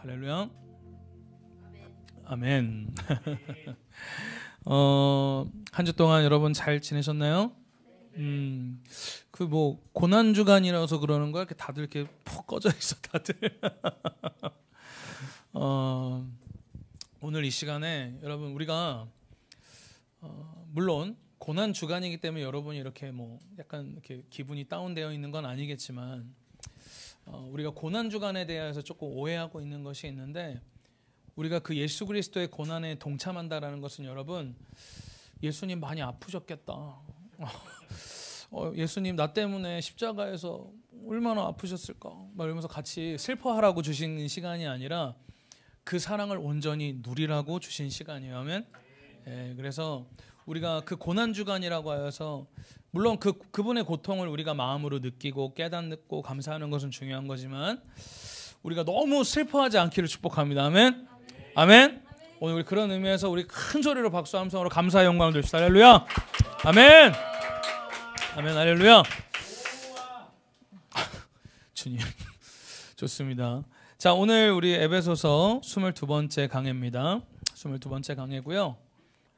할렐루야. 아멘. 한 주 동안 여러분 잘 지내셨나요? 그 뭐 고난 주간이라서 그러는 거야? 이렇게 다들 이렇게 푹 꺼져 있어 다들. 오늘 이 시간에 여러분 우리가 물론 고난 주간이기 때문에 여러분이 이렇게 뭐 약간 이렇게 기분이 다운되어 있는 건 아니겠지만 우리가 고난 주간에 대해서 조금 오해하고 있는 것이 있는데, 우리가 그 예수 그리스도의 고난에 동참한다라는 것은 여러분, 예수님 많이 아프셨겠다. 예수님 나 때문에 십자가에서 얼마나 아프셨을까? 막 이러면서 같이 슬퍼하라고 주신 시간이 아니라 그 사랑을 온전히 누리라고 주신 시간이에요. 아멘. 예, 그래서 우리가 그 고난 주간이라고 하여서 물론 그분의 고통을 우리가 마음으로 느끼고 깨닫고 감사하는 것은 중요한 거지만 우리가 너무 슬퍼하지 않기를 축복합니다. 아멘. 아멘. 오늘 우리 그런 의미에서 우리 큰 소리로 박수 함성으로 감사의 영광을 드립시다. 할렐루야. 아멘. 아멘. 할렐루야. 주님. 좋습니다. 자, 오늘 우리 에베소서 22번째 강해입니다. 22번째 강해고요.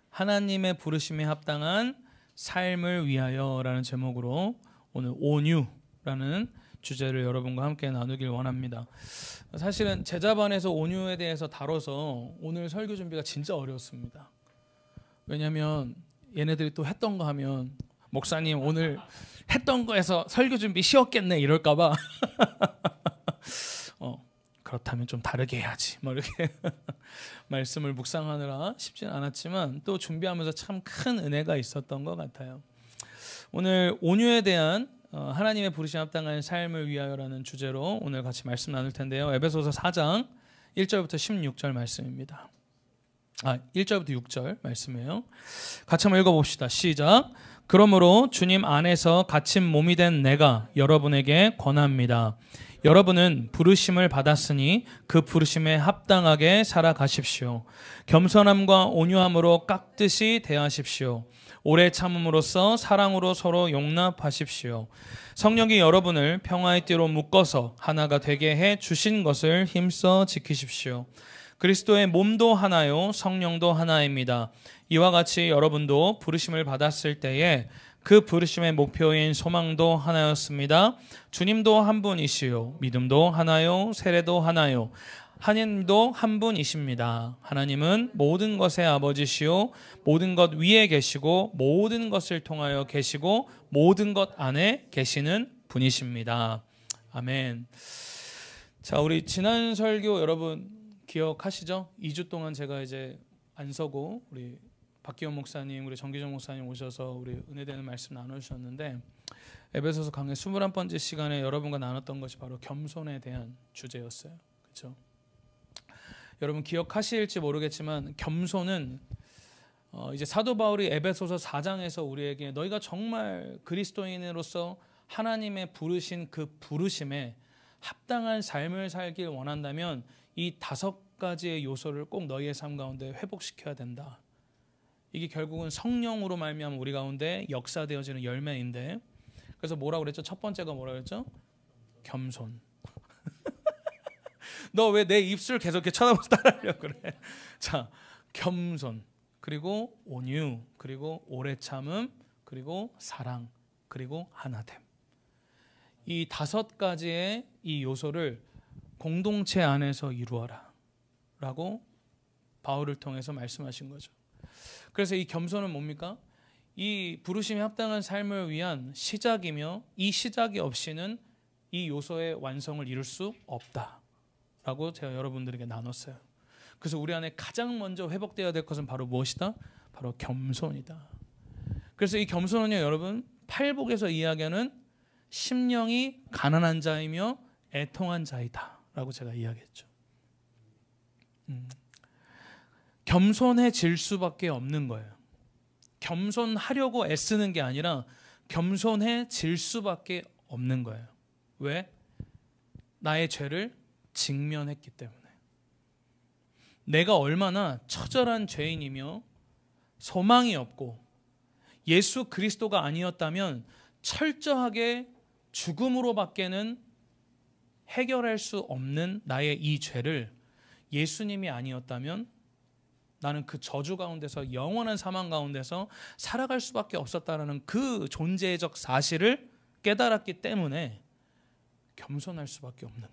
하나님의 부르심에 합당한 삶을 위하여라는 제목으로 오늘 온유라는 주제를 여러분과 함께 나누길 원합니다. 사실은 제자반에서 온유에 대해서 다뤄서 오늘 설교 준비가 진짜 어려웠습니다. 왜냐하면 얘네들이 또 했던 거 하면 목사님 오늘 했던 거에서 설교 준비 쉬웠겠네 이럴까 봐 그렇다면 좀 다르게 해야지 뭐 이렇게 말씀을 묵상하느라 쉽진 않았지만 또 준비하면서 참 큰 은혜가 있었던 것 같아요. 오늘 온유에 대한 하나님의 부르심 합당한 삶을 위하여라는 주제로 오늘 같이 말씀 나눌 텐데요. 에베소서 4장 1절부터 16절 말씀입니다. 1절부터 6절 말씀이에요. 같이 한번 읽어봅시다. 시작. 그러므로 주님 안에서 갇힌 몸이 된 내가 여러분에게 권합니다. 여러분은 부르심을 받았으니 그 부르심에 합당하게 살아가십시오. 겸손함과 온유함으로 깍듯이 대하십시오. 오래 참음으로써 사랑으로 서로 용납하십시오. 성령이 여러분을 평화의 띠로 묶어서 하나가 되게 해 주신 것을 힘써 지키십시오. 그리스도의 몸도 하나요 성령도 하나입니다. 이와 같이 여러분도 부르심을 받았을 때에 그 부르심의 목표인 소망도 하나였습니다. 주님도 한 분이시요 믿음도 하나요 세례도 하나요 하나님도 한 분이십니다. 하나님은 모든 것의 아버지시요 모든 것 위에 계시고 모든 것을 통하여 계시고 모든 것 안에 계시는 분이십니다. 아멘. 자, 우리 지난 설교 여러분 기억하시죠? 2주 동안 제가 이제 안 서고 우리 박기원 목사님, 우리 정기정 목사님 오셔서 우리 은혜되는 말씀 나누셨는데, 에베소서 강의 21번째 시간에 여러분과 나눴던 것이 바로 겸손에 대한 주제였어요. 그렇죠? 여러분 기억하실지 모르겠지만 겸손은 이제 사도 바울이 에베소서 4장에서 우리에게 너희가 정말 그리스도인으로서 하나님의 부르신 그 부르심에 합당한 삶을 살길 원한다면 이 5가지의 요소를 꼭 너희의 삶 가운데 회복시켜야 된다. 이게 결국은 성령으로 말미암아 우리 가운데 역사되어지는 열매인데, 그래서 뭐라고 그랬죠? 첫 번째가 뭐라고 그랬죠? 겸손. 너 왜 내 입술 계속 이렇게 쳐다보면서 따라하려고 그래? 자, 겸손, 그리고 온유, 그리고 오래 참음, 그리고 사랑, 그리고 하나됨. 이 5가지의 이 요소를 공동체 안에서 이루어라 라고 바울을 통해서 말씀하신 거죠. 그래서 이 겸손은 뭡니까? 이 부르심에 합당한 삶을 위한 시작이며, 이 시작이 없이는 이 요소의 완성을 이룰 수 없다라고 제가 여러분들에게 나눴어요. 그래서 우리 안에 가장 먼저 회복되어야 될 것은 바로 무엇이다? 바로 겸손이다. 그래서 이 겸손은요, 여러분 팔복에서 이야기하는 심령이 가난한 자이며 애통한 자이다 라고 제가 이야기했죠. 겸손해질 수밖에 없는 거예요. 겸손하려고 애쓰는 게 아니라 겸손해질 수밖에 없는 거예요. 왜? 나의 죄를 직면했기 때문에. 내가 얼마나 처절한 죄인이며 소망이 없고 예수 그리스도가 아니었다면 철저하게 죽음으로밖에는 해결할 수 없는 나의 이 죄를 예수님이 아니었다면 나는 그 저주 가운데서 영원한 사망 가운데서 살아갈 수밖에 없었다라는 그 존재적 사실을 깨달았기 때문에 겸손할 수밖에 없는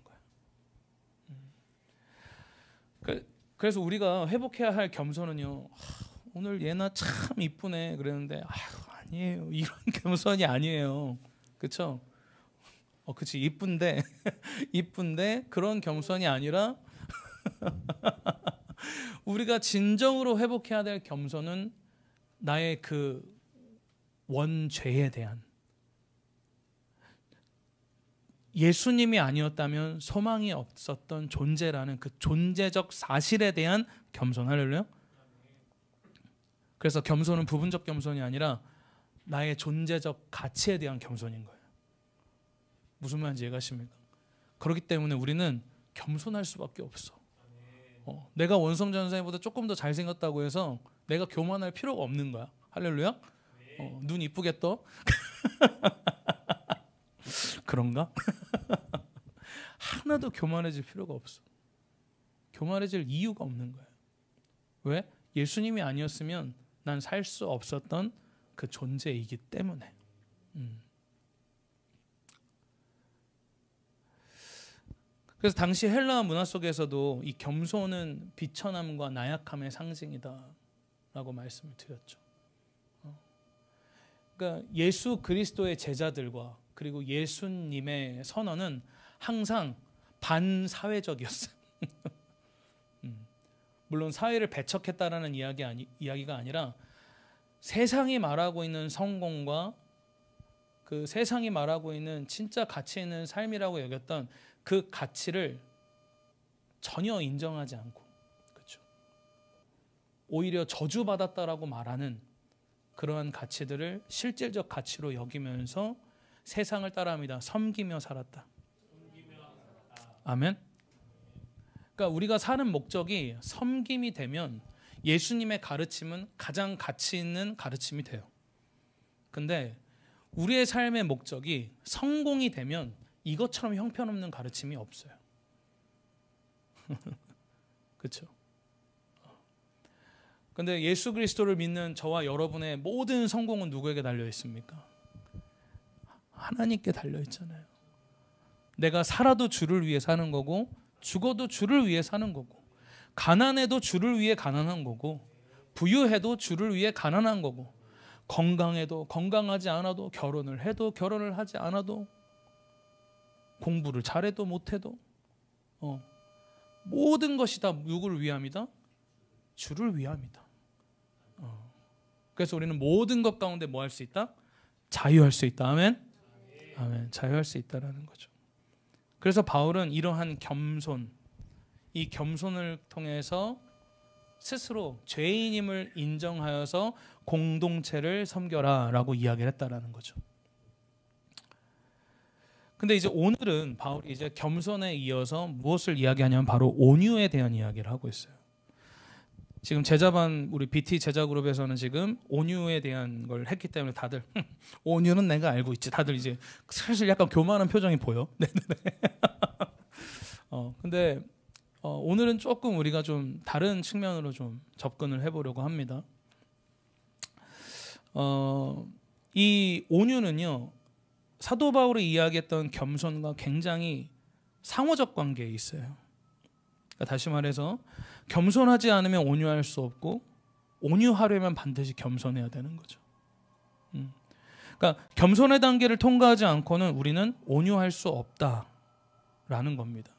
거예요. 그래서 우리가 회복해야 할 겸손은요, 오늘 얘나 참 이쁘네 그랬는데 아니에요. 이런 겸손이 아니에요. 그렇죠? 그치, 이쁜데 이쁜데 그런 겸손이 아니라 우리가 진정으로 회복해야 될 겸손은 나의 그 원죄에 대한, 예수님이 아니었다면 소망이 없었던 존재라는 그 존재적 사실에 대한 겸손. 할렐루야. 그래서 겸손은 부분적 겸손이 아니라 나의 존재적 가치에 대한 겸손인 거예요. 무슨 말인지 이해가십니까? 그렇기 때문에 우리는 겸손할 수밖에 없어. 내가 원성 전사님보다 조금 더 잘생겼다고 해서 내가 교만할 필요가 없는 거야. 할렐루야. 눈 이쁘게 떠? 그런가? 하나도 교만해질 필요가 없어. 교만해질 이유가 없는 거예요. 왜? 예수님이 아니었으면 난 살 수 없었던 그 존재이기 때문에. 그래서 당시 헬라 문화 속에서도 이 겸손은 비천함과 나약함의 상징이다라고 말씀을 드렸죠. 그러니까 예수 그리스도의 제자들과 그리고 예수님의 선언은 항상 반사회적이었어요. 물론 사회를 배척했다라는 이야기가 아니라 세상이 말하고 있는 성공과 그 세상이 말하고 있는 진짜 가치 있는 삶이라고 여겼던 그 가치를 전혀 인정하지 않고, 그렇죠? 오히려 저주받았다라고 말하는 그러한 가치들을 실질적 가치로 여기면서 세상을 따라합니다. 섬기며 살았다. 아멘. 그러니까 우리가 사는 목적이 섬김이 되면 예수님의 가르침은 가장 가치 있는 가르침이 돼요. 근데 우리의 삶의 목적이 성공이 되면 이것처럼 형편없는 가르침이 없어요. 그렇죠? 근데 예수 그리스도를 믿는 저와 여러분의 모든 성공은 누구에게 달려 있습니까? 하나님께 달려 있잖아요. 내가 살아도 주를 위해 사는 거고 죽어도 주를 위해 사는 거고 가난해도 주를 위해 가난한 거고 부유해도 주를 위해 가난한 거고 건강해도 건강하지 않아도 결혼을 해도 결혼을 하지 않아도 공부를 잘해도 못해도 모든 것이 다 누구를 위함이다? 주를 위함이다. 그래서 우리는 모든 것 가운데 뭐 할 수 있다? 자유할 수 있다. 아멘? 아멘. 자유할 수 있다라는 거죠. 그래서 바울은 이러한 겸손, 이 겸손을 통해서 스스로 죄인임을 인정하여서 공동체를 섬겨라 라고 이야기를 했다라는 거죠. 근데 이제 오늘은 바울이 이제 겸손에 이어서 무엇을 이야기하냐면 바로 온유에 대한 이야기를 하고 있어요. 지금 제자반 우리 BT 제자 그룹에서는 지금 온유에 대한 걸 했기 때문에 다들 온유는 내가 알고 있지. 다들 이제 슬슬 약간 교만한 표정이 보여. 근데 오늘은 조금 우리가 좀 다른 측면으로 좀 접근을 해보려고 합니다. 이 온유는요, 사도 바울이 이야기했던 겸손과 굉장히 상호적 관계에 있어요. 그러니까 다시 말해서 겸손하지 않으면 온유할 수 없고 온유하려면 반드시 겸손해야 되는 거죠. 그러니까 겸손의 단계를 통과하지 않고는 우리는 온유할 수 없다라는 겁니다.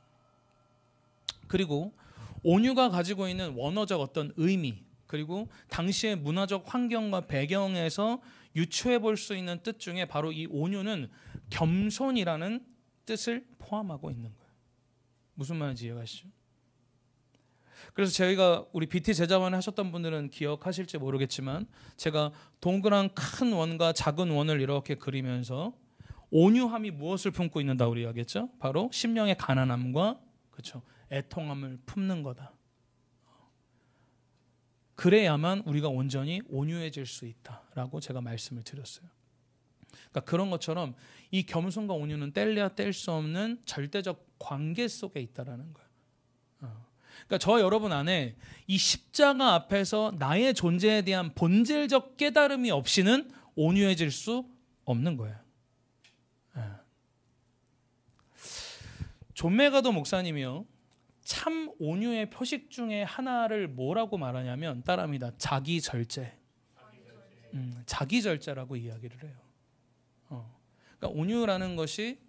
그리고 온유가 가지고 있는 원어적 어떤 의미, 그리고 당시의 문화적 환경과 배경에서 유추해 볼 수 있는 뜻 중에 바로 이 온유는 겸손이라는 뜻을 포함하고 있는 거예요. 무슨 말인지 이해가시죠? 그래서 저희가 우리 BT 제자반에 하셨던 분들은 기억하실지 모르겠지만 제가 동그란 큰 원과 작은 원을 이렇게 그리면서 온유함이 무엇을 품고 있는다고 이야기했죠? 바로 심령의 가난함과 그렇죠, 애통함을 품는 거다. 그래야만 우리가 온전히 온유해질 수 있다라고 제가 말씀을 드렸어요. 그러니까 그런 것처럼 이 겸손과 온유는 뗄래야 뗄 수 없는 절대적 관계 속에 있다라는 거예요. 그러니까 저 여러분 안에 이 십자가 앞에서 나의 존재에 대한 본질적 깨달음이 없이는 온유해질 수 없는 거예요. 존 메가더 목사님이요, 참 온유의 표식 중에 하나를 뭐라고 말하냐면 따라합니다. 자기 절제. 자기 절제라고 이야기를 해요. 그러니까 온유라는 것이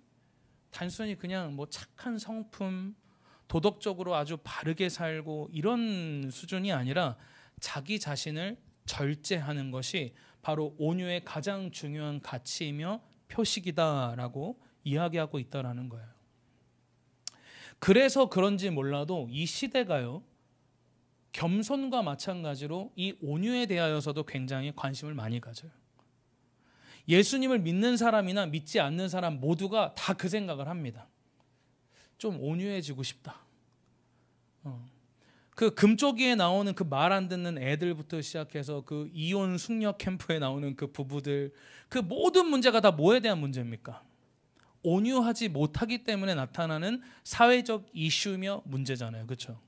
단순히 그냥 뭐 착한 성품, 도덕적으로 아주 바르게 살고 이런 수준이 아니라 자기 자신을 절제하는 것이 바로 온유의 가장 중요한 가치이며 표식이다라고 이야기하고 있다라는 거예요. 그래서 그런지 몰라도 이 시대가요, 겸손과 마찬가지로 이 온유에 대하여서도 굉장히 관심을 많이 가져요. 예수님을 믿는 사람이나 믿지 않는 사람 모두가 다 그 생각을 합니다. 좀 온유해지고 싶다. 그 금쪽이에 나오는 그 말 안 듣는 애들부터 시작해서 그 이혼 숙녀 캠프에 나오는 그 부부들, 그 모든 문제가 다 뭐에 대한 문제입니까? 온유하지 못하기 때문에 나타나는 사회적 이슈며 문제잖아요. 그렇죠?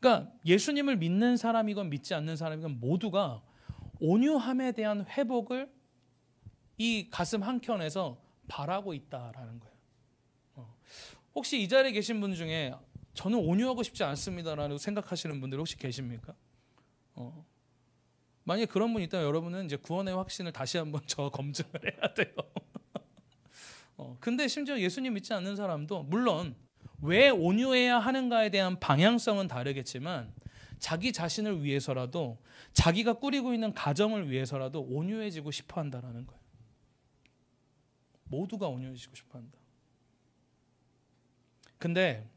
그러니까 예수님을 믿는 사람이건 믿지 않는 사람이건 모두가 온유함에 대한 회복을 이 가슴 한켠에서 바라고 있다라는 거예요. 혹시 이 자리에 계신 분 중에 저는 온유하고 싶지 않습니다라고 생각하시는 분들 혹시 계십니까? 만약에 그런 분이 있다면 여러분은 이제 구원의 확신을 다시 한번 저 검증을 해야 돼요. 근데 심지어 예수님 믿지 않는 사람도 물론 왜 온유해야 하는가에 대한 방향성은 다르겠지만 자기 자신을 위해서라도, 자기가 꾸리고 있는 가정을 위해서라도 온유해지고 싶어 한다라는 거예요. 모두가 온유해지고 싶어 한다. 근데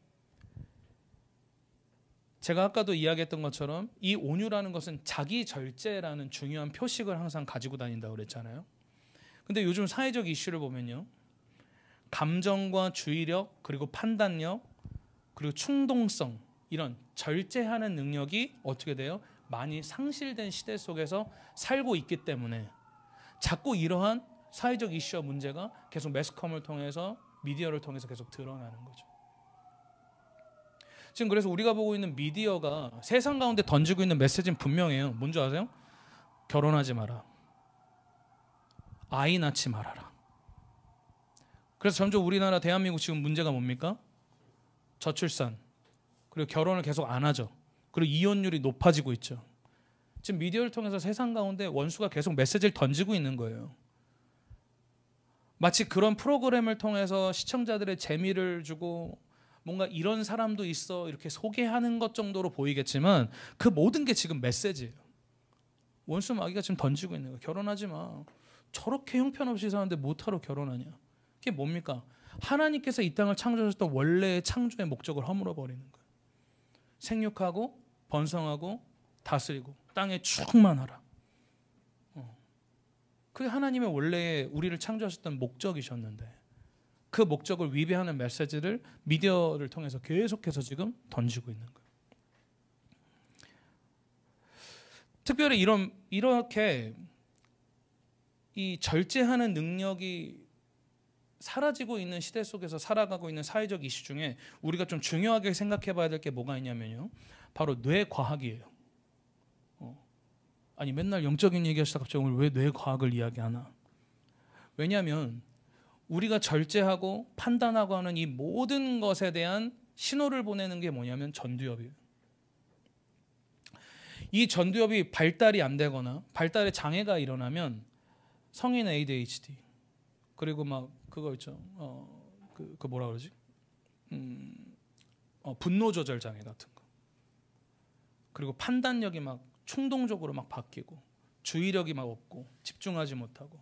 제가 아까도 이야기했던 것처럼 이 온유라는 것은 자기 절제라는 중요한 표식을 항상 가지고 다닌다고 그랬잖아요. 근데 요즘 사회적 이슈를 보면요, 감정과 주의력, 그리고 판단력, 그리고 충동성, 이런 절제하는 능력이 어떻게 돼요? 많이 상실된 시대 속에서 살고 있기 때문에 자꾸 이러한 사회적 이슈와 문제가 계속 매스컴을 통해서, 미디어를 통해서 계속 드러나는 거죠. 지금 그래서 우리가 보고 있는 미디어가 세상 가운데 던지고 있는 메시지는 분명해요. 뭔지 아세요? 결혼하지 마라. 아이 낳지 말아라. 그래서 점점 우리나라 대한민국 지금 문제가 뭡니까? 저출산, 그리고 결혼을 계속 안 하죠. 그리고 이혼율이 높아지고 있죠. 지금 미디어를 통해서 세상 가운데 원수가 계속 메시지를 던지고 있는 거예요. 마치 그런 프로그램을 통해서 시청자들의 재미를 주고 뭔가 이런 사람도 있어 이렇게 소개하는 것 정도로 보이겠지만 그 모든 게 지금 메시지예요. 원수 마귀가 지금 던지고 있는 거예요. 결혼하지 마. 저렇게 형편없이 사는데 못하러 결혼하냐. 그게 뭡니까? 하나님께서 이 땅을 창조하셨던 원래의 창조의 목적을 허물어버리는 거예요. 생육하고 번성하고 다스리고 땅에 충만하라. 그게 하나님의 원래 우리를 창조하셨던 목적이셨는데 그 목적을 위배하는 메시지를 미디어를 통해서 계속해서 지금 던지고 있는 거예요. 특별히 이렇게 이 절제하는 능력이 사라지고 있는 시대 속에서 살아가고 있는 사회적 이슈 중에 우리가 좀 중요하게 생각해 봐야 될 게 뭐가 있냐면요, 바로 뇌과학이에요. 아니 맨날 영적인 얘기하시다 갑자기 오늘 왜 뇌과학을 이야기하나? 왜냐하면 우리가 절제하고 판단하고 하는 이 모든 것에 대한 신호를 보내는 게 뭐냐면 전두엽이에요. 이 전두엽이 발달이 안 되거나 발달에 장애가 일어나면 성인 ADHD, 그리고 막 그거 있죠. 그 뭐라 그러지? 분노 조절 장애 같은 거. 그리고 판단력이 막 충동적으로 막 바뀌고 주의력이 막 없고 집중하지 못하고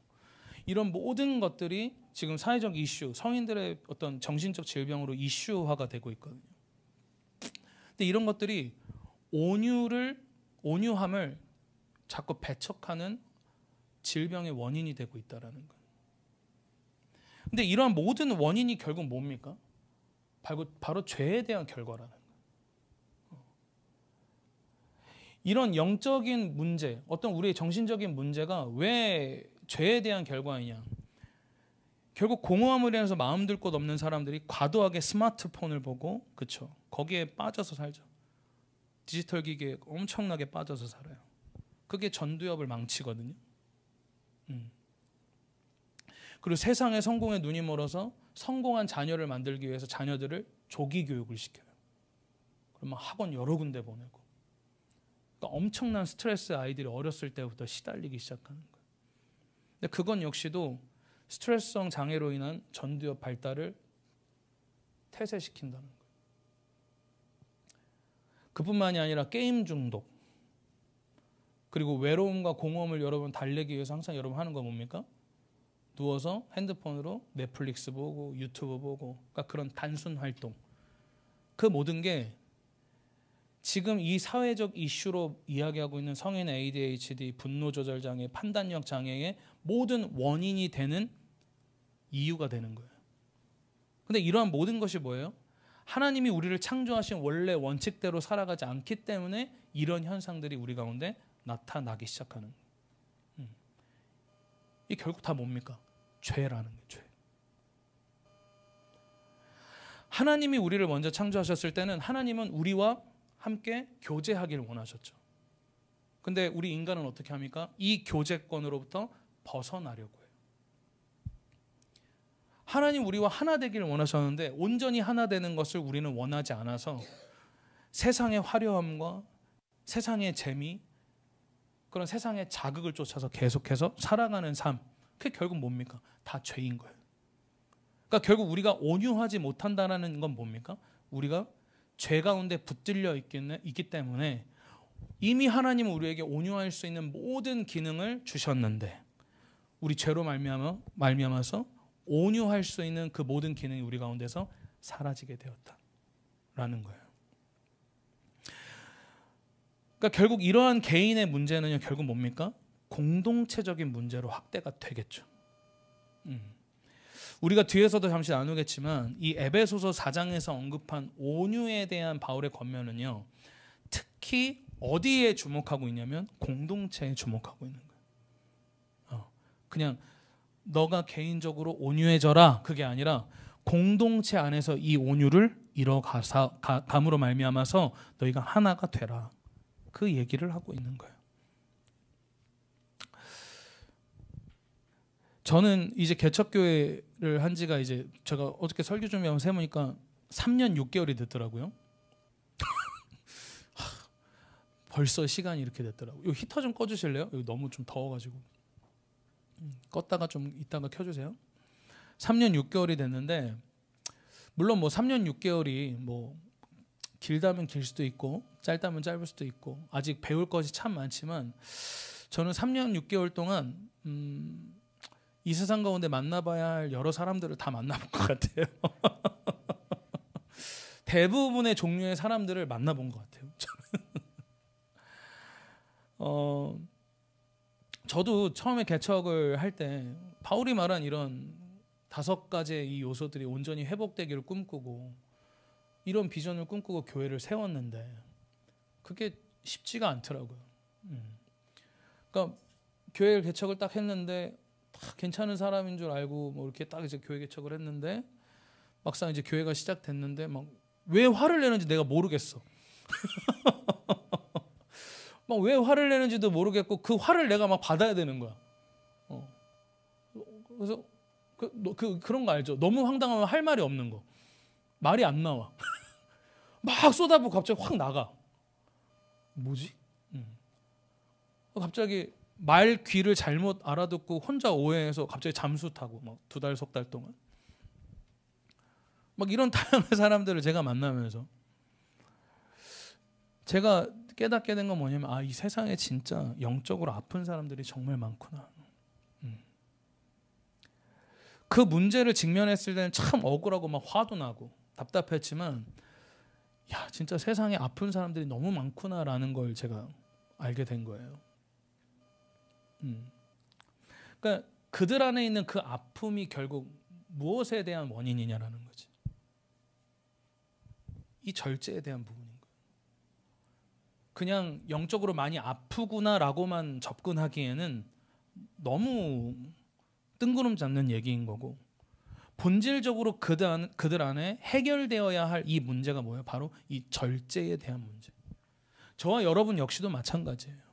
이런 모든 것들이 지금 사회적 이슈, 성인들의 어떤 정신적 질병으로 이슈화가 되고 있거든요. 근데 이런 것들이 온유함을 자꾸 배척하는 질병의 원인이 되고 있다라는 거예요. 근데 이러한 모든 원인이 결국 뭡니까? 바로 죄에 대한 결과라는 거예요. 이런 영적인 문제, 어떤 우리의 정신적인 문제가 왜 죄에 대한 결과이냐? 결국 공허함으로 인해서 마음 들 곳 없는 사람들이 과도하게 스마트폰을 보고, 그쵸, 거기에 빠져서 살죠. 디지털 기기에 엄청나게 빠져서 살아요. 그게 전두엽을 망치거든요. 그리고 세상의 성공에 눈이 멀어서 성공한 자녀를 만들기 위해서 자녀들을 조기 교육을 시켜요. 그러면 학원 여러 군데 보내고. 그러니까 엄청난 스트레스 아이들이 어렸을 때부터 시달리기 시작하는 거예요. 근데 그건 역시도 스트레스성 장애로 인한 전두엽 발달을 태세시킨다는 거예요. 그뿐만이 아니라 게임 중독, 그리고 외로움과 공허함을 여러분 달래기 위해서 항상 여러분 하는 거 뭡니까? 누워서 핸드폰으로 넷플릭스 보고 유튜브 보고, 그러니까 그런 단순 활동. 그 모든 게 지금 이 사회적 이슈로 이야기하고 있는 성인 ADHD, 분노 조절 장애, 판단력 장애의 모든 원인이 되는 이유가 되는 거예요. 근데 이러한 모든 것이 뭐예요? 하나님이 우리를 창조하신 원래 원칙대로 살아가지 않기 때문에 이런 현상들이 우리 가운데 나타나기 시작하는 거예요. 이 결국 다 뭡니까? 죄라는 거예요. 죄. 하나님이 우리를 먼저 창조하셨을 때는 하나님은 우리와 함께 교제하기를 원하셨죠. 근데 우리 인간은 어떻게 합니까? 이 교제권으로부터 벗어나려고 해요. 하나님 우리와 하나 되기를 원하셨는데 온전히 하나 되는 것을 우리는 원하지 않아서 세상의 화려함과 세상의 재미, 그런 세상의 자극을 쫓아서 계속해서 살아가는 삶, 그게 결국 뭡니까? 다 죄인 거예요. 그러니까 결국 우리가 온유하지 못한다는 건 뭡니까? 우리가 죄 가운데 붙들려 있기 때문에 이미 하나님은 우리에게 온유할 수 있는 모든 기능을 주셨는데 우리 죄로 말미암아서 온유할 수 있는 그 모든 기능이 우리 가운데서 사라지게 되었다라는 거예요. 그러니까 결국 이러한 개인의 문제는요, 결국 뭡니까? 공동체적인 문제로 확대가 되겠죠. 우리가 뒤에서도 잠시 나누겠지만 이 에베소서 4장에서 언급한 온유에 대한 바울의 권면은요, 특히 어디에 주목하고 있냐면 공동체에 주목하고 있는 거예요. 그냥 너가 개인적으로 온유해져라, 그게 아니라 공동체 안에서 이 온유를 이뤄감으로 말미암아서 너희가 하나가 되라, 그 얘기를 하고 있는 거예요. 저는 이제 개척교회를 한 지가 이제 제가 어저께 설교 준비하면 세보니까 3년 6개월이 됐더라고요. 벌써 시간이 이렇게 됐더라고요. 이 히터 좀 꺼주실래요? 여기 너무 좀 더워가지고. 껐다가 좀 이따가 켜주세요. 3년 6개월이 됐는데 물론 뭐 3년 6개월이 뭐 길다면 길 수도 있고 짧다면 짧을 수도 있고 아직 배울 것이 참 많지만 저는 3년 6개월 동안 이 세상 가운데 만나봐야 할 여러 사람들을 다 만나본 것 같아요. 대부분의 종류의 사람들을 만나본 것 같아요. 저도 처음에 개척을 할 때 바울이 말한 이런 5가지의 이 요소들이 온전히 회복되기를 꿈꾸고 이런 비전을 꿈꾸고 교회를 세웠는데 그게 쉽지가 않더라고요. 그러니까 교회 개척을 딱 했는데 딱 괜찮은 사람인 줄 알고 뭐 이렇게 딱 이제 교회 개척을 했는데 막상 이제 교회가 시작됐는데 막 왜 화를 내는지 내가 모르겠어. 막 왜 화를 내는지도 모르겠고 그 화를 내가 막 받아야 되는 거야. 그래서 그런 거 알죠? 너무 황당하면 할 말이 없는 거. 말이 안 나와. 막 쏟아부고 갑자기 확 나가. 뭐지? 갑자기 말 귀를 잘못 알아듣고 혼자 오해해서 갑자기 잠수 타고 막 2달, 석 달 동안 막 이런 다양한 사람들을 제가 만나면서 제가 깨닫게 된 건 뭐냐면 이 세상에 진짜 영적으로 아픈 사람들이 정말 많구나. 그 문제를 직면했을 때는 참 억울하고 막 화도 나고 답답했지만 야 진짜 세상에 아픈 사람들이 너무 많구나라는 걸 제가 알게 된 거예요. 그러니까 그들 안에 있는 그 아픔이 결국 무엇에 대한 원인이냐라는 거지. 이 절제에 대한 부분인 거예요. 그냥 영적으로 많이 아프구나라고만 접근하기에는 너무 뜬구름 잡는 얘기인 거고 본질적으로 그들 안에 해결되어야 할 이 문제가 뭐예요? 바로 이 절제에 대한 문제. 저와 여러분 역시도 마찬가지예요.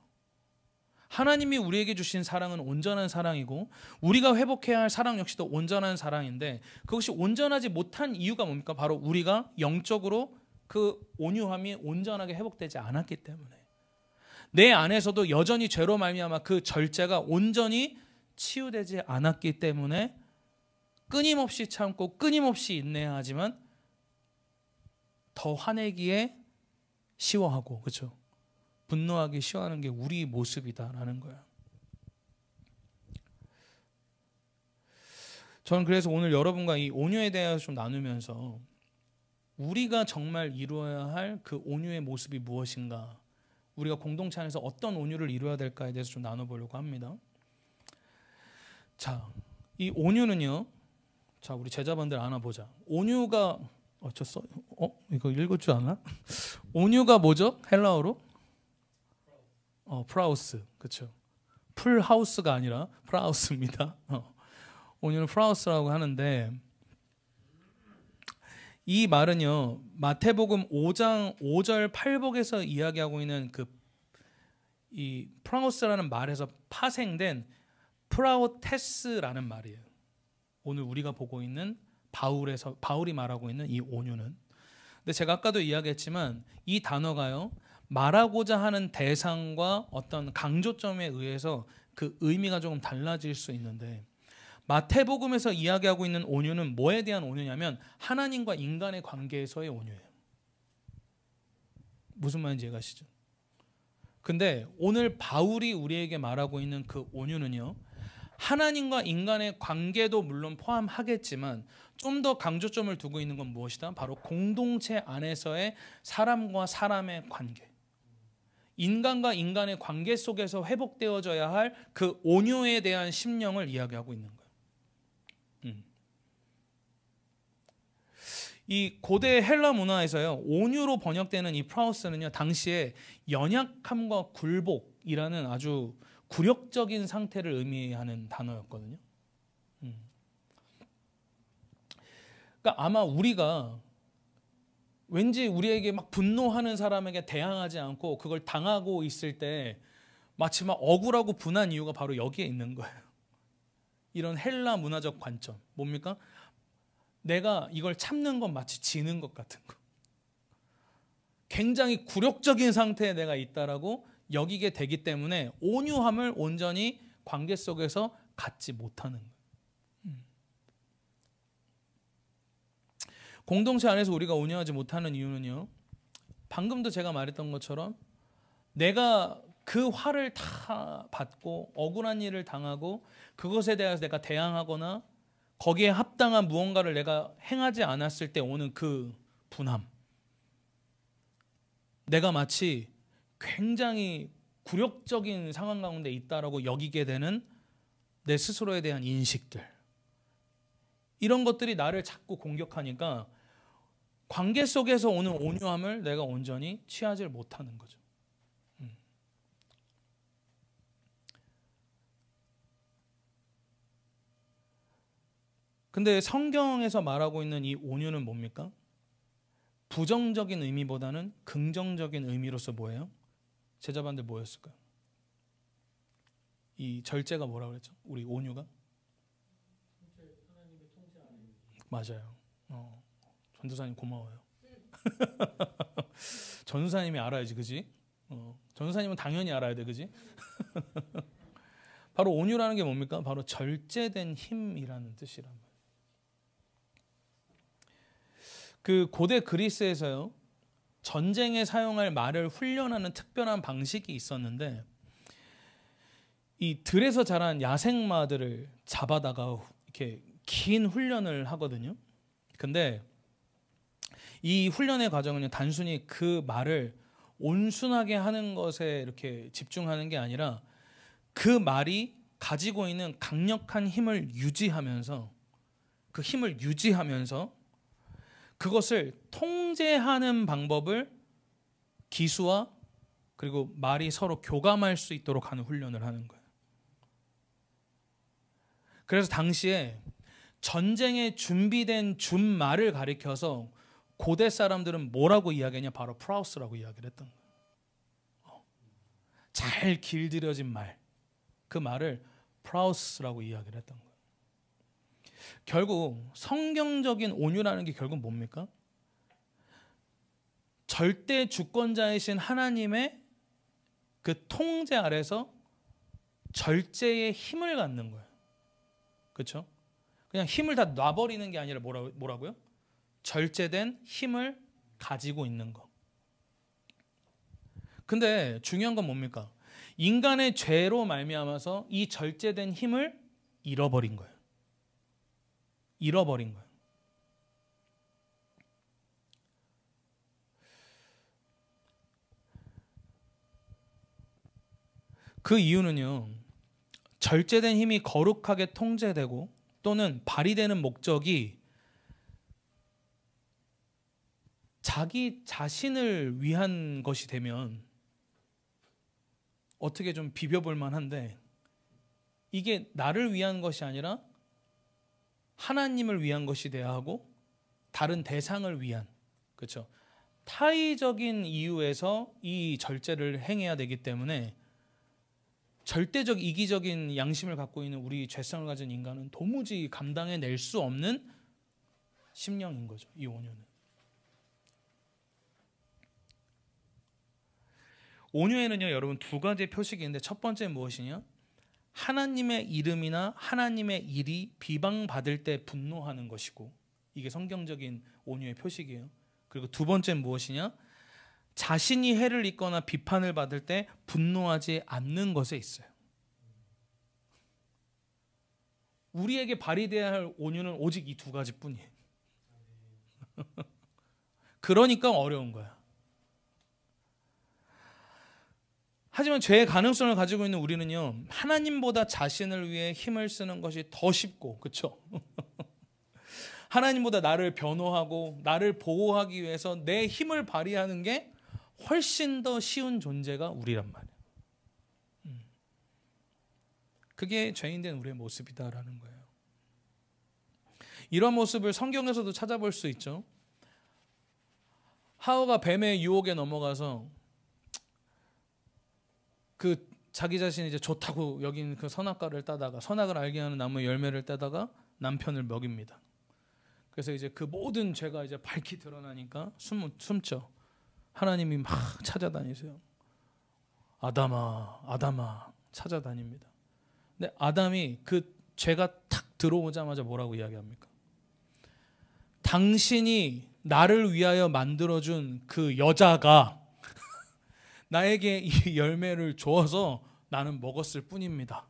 하나님이 우리에게 주신 사랑은 온전한 사랑이고 우리가 회복해야 할 사랑 역시도 온전한 사랑인데 그것이 온전하지 못한 이유가 뭡니까? 바로 우리가 영적으로 그 온유함이 온전하게 회복되지 않았기 때문에 내 안에서도 여전히 죄로 말미암아 그 절제가 온전히 치유되지 않았기 때문에 끊임없이 참고 끊임없이 인내하지만 더 화내기에 쉬워하고 그렇죠? 분노하기 쉬워하는 게 우리 모습이다라는 거야. 저는 그래서 오늘 여러분과 이 온유에 대해서 좀 나누면서 우리가 정말 이루어야 할 그 온유의 모습이 무엇인가, 우리가 공동체 안에서 어떤 온유를 이루어야 될까에 대해서 좀 나눠보려고 합니다. 자, 이 온유는요. 자, 우리 제자분들 알아보자. 온유가 이거 읽을 줄 아나? 온유가 뭐죠? 헬라어로? 프라우스, 그렇죠? 풀하우스가 아니라 프라우스입니다. 온유는 프라우스라고 하는데 이 말은요 마태복음 5장 5절 8복에서 이야기하고 있는 이 프라우스라는 말에서 파생된 프라우테스라는 말이에요. 오늘 우리가 보고 있는 바울이 말하고 있는 이 온유는. 근데 제가 아까도 이야기했지만 이 단어가요 말하고자 하는 대상과 어떤 강조점에 의해서 그 의미가 조금 달라질 수 있는데 마태복음에서 이야기하고 있는 온유는 뭐에 대한 온유냐면 하나님과 인간의 관계에서의 온유예요. 무슨 말인지 이해가시죠? 근데 오늘 바울이 우리에게 말하고 있는 그 온유는요 하나님과 인간의 관계도 물론 포함하겠지만 좀 더 강조점을 두고 있는 건 무엇이다? 바로 공동체 안에서의 사람과 사람의 관계, 인간과 인간의 관계 속에서 회복되어져야 할 그 온유에 대한 심령을 이야기하고 있는 거예요. 이 고대 헬라 문화에서요 온유로 번역되는 이 프라우스는요 당시에 연약함과 굴복이라는 아주 굴욕적인 상태를 의미하는 단어였거든요. 그러니까 아마 우리가 왠지 우리에게 막 분노하는 사람에게 대항하지 않고 그걸 당하고 있을 때 마치 막 억울하고 분한 이유가 바로 여기에 있는 거예요. 이런 헬라 문화적 관점 뭡니까? 내가 이걸 참는 건 마치 지는 것 같은 거. 굉장히 굴욕적인 상태에 내가 있다라고 여기게 되기 때문에 온유함을 온전히 관계 속에서 갖지 못하는 거예요. 공동체 안에서 우리가 온유하지 못하는 이유는요. 방금도 제가 말했던 것처럼 내가 그 화를 다 받고 억울한 일을 당하고 그것에 대해서 내가 대항하거나 거기에 합당한 무언가를 내가 행하지 않았을 때 오는 그 분함. 내가 마치 굉장히 굴욕적인 상황 가운데 있다라고 여기게 되는 내 스스로에 대한 인식들. 이런 것들이 나를 자꾸 공격하니까 관계 속에서 오는 온유함을 내가 온전히 취하지 못하는 거죠. 근데 성경에서 말하고 있는 이 온유는 뭡니까? 부정적인 의미보다는 긍정적인 의미로서 뭐예요? 제자반들 뭐였을까요? 이 절제가 뭐라고 그랬죠? 우리 온유가? 맞아요. 전도사님 고마워요. 전도사님이 알아야지, 그지? 전도사님은 당연히 알아야 돼, 그지? 바로 온유라는 게 뭡니까? 바로 절제된 힘이라는 뜻이란 말이에요. 그 고대 그리스에서요 전쟁에 사용할 말을 훈련하는 특별한 방식이 있었는데 이 들에서 자란 야생마들을 잡아다가 이렇게 긴 훈련을 하거든요. 근데 이 훈련의 과정은요 단순히 그 말을 온순하게 하는 것에 이렇게 집중하는 게 아니라 그 말이 가지고 있는 강력한 힘을 유지하면서 그것을 통제하는 방법을 기수와 그리고 말이 서로 교감할 수 있도록 하는 훈련을 하는 거예요. 그래서 당시에 전쟁에 준비된 준말을 가리켜서 고대 사람들은 뭐라고 이야기했냐? 바로 프라우스라고 이야기를 했던 거예요. 잘 길들여진 말, 그 말을 프라우스라고 이야기를 했던 거예요. 결국 성경적인 온유라는 게 결국 뭡니까? 절대 주권자이신 하나님의 그 통제 아래서 절제의 힘을 갖는 거예요. 그렇죠? 그냥 힘을 다 놔버리는 게 아니라 뭐라고요? 절제된 힘을 가지고 있는 거. 근데 중요한 건 뭡니까? 인간의 죄로 말미암아서 이 절제된 힘을 잃어버린 거예요. 잃어버린 거예요. 그 이유는요, 절제된 힘이 거룩하게 통제되고 또는 발휘되는 목적이 자기 자신을 위한 것이 되면 어떻게 좀 비벼볼 만한데, 이게 나를 위한 것이 아니라 하나님을 위한 것이 돼야 하고 다른 대상을 위한, 그렇죠? 타의적인 이유에서 이 절제를 행해야 되기 때문에 절대적 이기적인 양심을 갖고 있는 우리 죄성을 가진 인간은 도무지 감당해낼 수 없는 심령인 거죠. 이 온유는. 온유에는요, 여러분 두 가지 표식이 있는데, 첫 번째는 무엇이냐? 하나님의 이름이나 하나님의 일이 비방받을 때 분노하는 것이고, 이게 성경적인 온유의 표식이에요. 그리고 두 번째는 무엇이냐? 자신이 해를 입거나 비판을 받을 때 분노하지 않는 것에 있어요. 우리에게 발휘되어야 할 온유는 오직 이 두 가지뿐이에요. 그러니까 어려운 거야. 하지만 죄의 가능성을 가지고 있는 우리는요, 하나님보다 자신을 위해 힘을 쓰는 것이 더 쉽고, 그렇죠? 하나님보다 나를 변호하고 나를 보호하기 위해서 내 힘을 발휘하는 게 훨씬 더 쉬운 존재가 우리란 말이에요. 그게 죄인된 우리의 모습이다라는 거예요. 이런 모습을 성경에서도 찾아볼 수 있죠. 하와가 뱀의 유혹에 넘어가서 그 자기 자신이 이제 좋다고 여긴 그 선악과를 따다가, 선악을 알게 하는 나무의 열매를 따다가 남편을 먹입니다. 그래서 이제 그 모든 죄가 이제 밝히 드러나니까 숨죠. 하나님이 막 찾아다니세요. 아담아, 아담아 찾아다닙니다. 근데 아담이 그 죄가 탁 들어오자마자 뭐라고 이야기합니까? 당신이 나를 위하여 만들어준 그 여자가 나에게 이 열매를 주어서 나는 먹었을 뿐입니다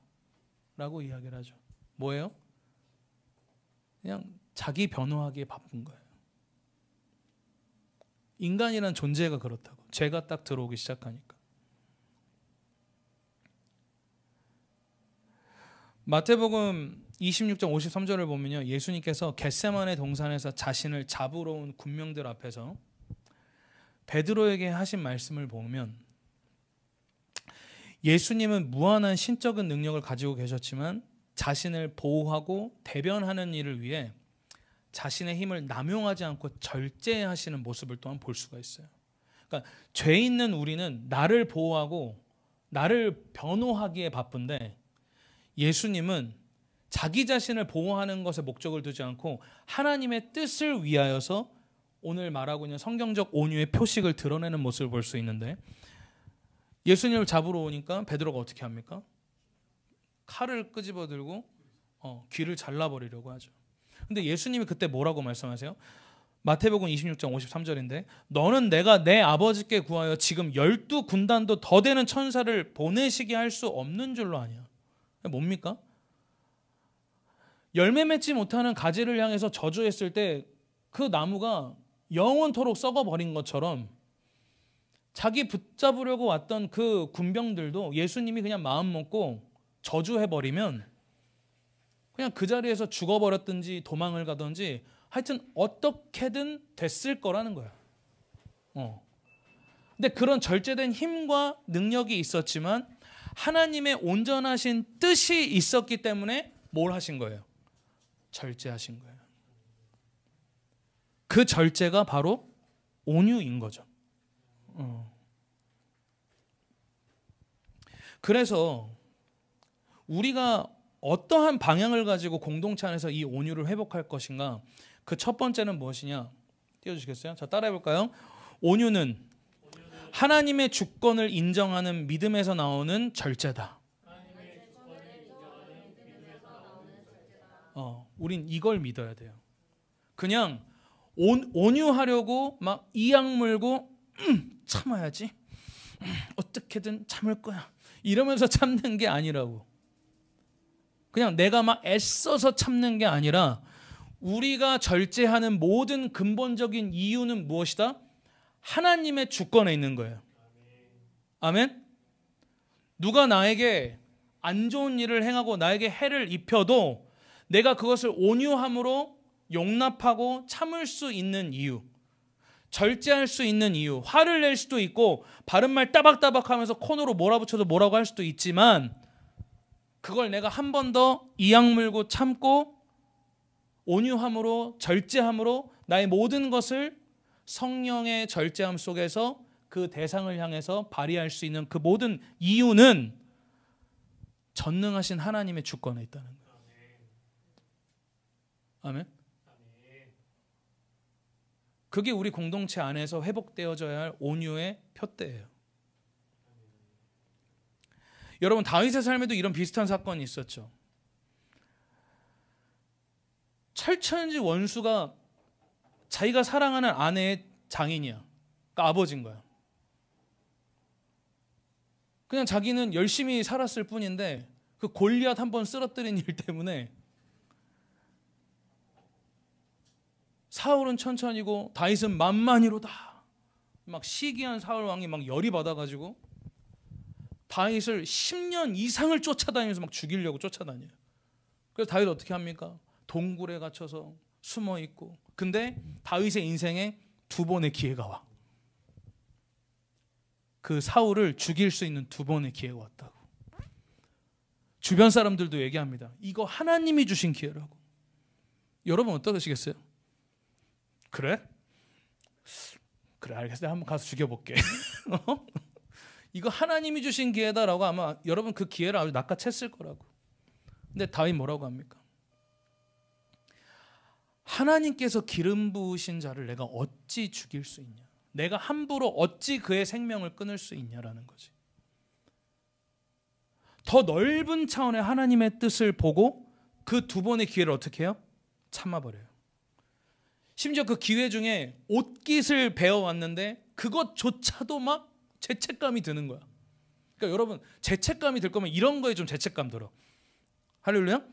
라고 이야기를 하죠. 뭐예요? 그냥 자기 변호하기에 바쁜 거예요. 인간이란 존재가 그렇다고. 죄가 딱 들어오기 시작하니까. 마태복음 26장 53절을 보면요, 예수님께서 겟세마네 동산에서 자신을 잡으러 온 군병들 앞에서 베드로에게 하신 말씀을 보면, 예수님은 무한한 신적인 능력을 가지고 계셨지만 자신을 보호하고 대변하는 일을 위해 자신의 힘을 남용하지 않고 절제하시는 모습을 또한 볼 수가 있어요. 그러니까 죄 있는 우리는 나를 보호하고 나를 변호하기에 바쁜데, 예수님은 자기 자신을 보호하는 것에 목적을 두지 않고 하나님의 뜻을 위하여서 오늘 말하고 있는 성경적 온유의 표식을 드러내는 모습을 볼 수 있는데, 예수님을 잡으러 오니까 베드로가 어떻게 합니까? 칼을 끄집어 들고 귀를 잘라버리려고 하죠. 근데 예수님이 그때 뭐라고 말씀하세요? 마태복음 26장 53절인데, 너는 내가 내 아버지께 구하여 지금 12군단도 더 되는 천사를 보내시게 할 수 없는 줄로 아냐. 뭡니까? 열매 맺지 못하는 가지를 향해서 저주했을 때 그 나무가 영원토록 썩어버린 것처럼 자기 붙잡으려고 왔던 그 군병들도 예수님이 그냥 마음 먹고 저주해버리면 그냥 그 자리에서 죽어버렸든지 도망을 가든지 하여튼 어떻게든 됐을 거라는 거예요. 근데 그런 절제된 힘과 능력이 있었지만 하나님의 온전하신 뜻이 있었기 때문에 뭘 하신 거예요? 절제하신 거예요. 그 절제가 바로 온유인 거죠. 그래서 우리가 어떠한 방향을 가지고 공동체 안에서 이 온유를 회복할 것인가? 그 첫 번째는 무엇이냐? 띄워주시겠어요? 자, 따라해 볼까요? 온유는 하나님의 주권을 인정하는 믿음에서 나오는 절제다. 우린 이걸 믿어야 돼요. 그냥 온유하려고 막 이악 물고 참아야지, 어떻게든 참을 거야 이러면서 참는 게 아니라고. 그냥 내가 막 애써서 참는 게 아니라 우리가 절제하는 모든 근본적인 이유는 무엇이다? 하나님의 주권에 있는 거예요. 아멘? 누가 나에게 안 좋은 일을 행하고 나에게 해를 입혀도 내가 그것을 온유함으로 용납하고 참을 수 있는 이유, 절제할 수 있는 이유, 화를 낼 수도 있고 바른 말 따박따박 하면서 코너로 몰아붙여도 뭐라고 할 수도 있지만 그걸 내가 한 번 더 이악 물고 참고 온유함으로 절제함으로 나의 모든 것을 성령의 절제함 속에서 그 대상을 향해서 발휘할 수 있는 그 모든 이유는 전능하신 하나님의 주권에 있다는 거예요. 아멘. 그게 우리 공동체 안에서 회복되어져야 할 온유의 표대예요. 여러분, 다윗의 삶에도 이런 비슷한 사건이 있었죠. 철천지 원수가 자기가 사랑하는 아내의 장인이야. 그러니까 아버지인 거야. 그냥 자기는 열심히 살았을 뿐인데 그 골리앗 한 번 쓰러뜨린 일 때문에 사울은 천천히고 다윗은 만만히로다. 막 시기한 사울 왕이 막 열이 받아가지고 다윗을 10년 이상을 쫓아다니면서 막 죽이려고 쫓아다녀요. 그래서 다윗 어떻게 합니까? 동굴에 갇혀서 숨어 있고. 근데 다윗의 인생에 두 번의 기회가 와. 그 사울을 죽일 수 있는 두 번의 기회가 왔다고. 주변 사람들도 얘기합니다. 이거 하나님이 주신 기회라고. 여러분 어떠시겠어요? 그래? 그래, 알겠어. 내가 한번 가서 죽여볼게. 이거 하나님이 주신 기회다라고 아마 여러분 그 기회를 아주 낚아챘을 거라고. 근데 다윗 뭐라고 합니까? 하나님께서 기름 부으신 자를 내가 어찌 죽일 수 있냐? 내가 함부로 어찌 그의 생명을 끊을 수 있냐라는 거지. 더 넓은 차원의 하나님의 뜻을 보고 그 두 번의 기회를 어떻게 해요? 참아버려요. 심지어 그 기회 중에 옷깃을 베어왔는데 그것조차도 막 죄책감이 드는 거야. 그러니까 여러분, 죄책감이 들 거면 이런 거에 좀 죄책감 들어. 할렐루야?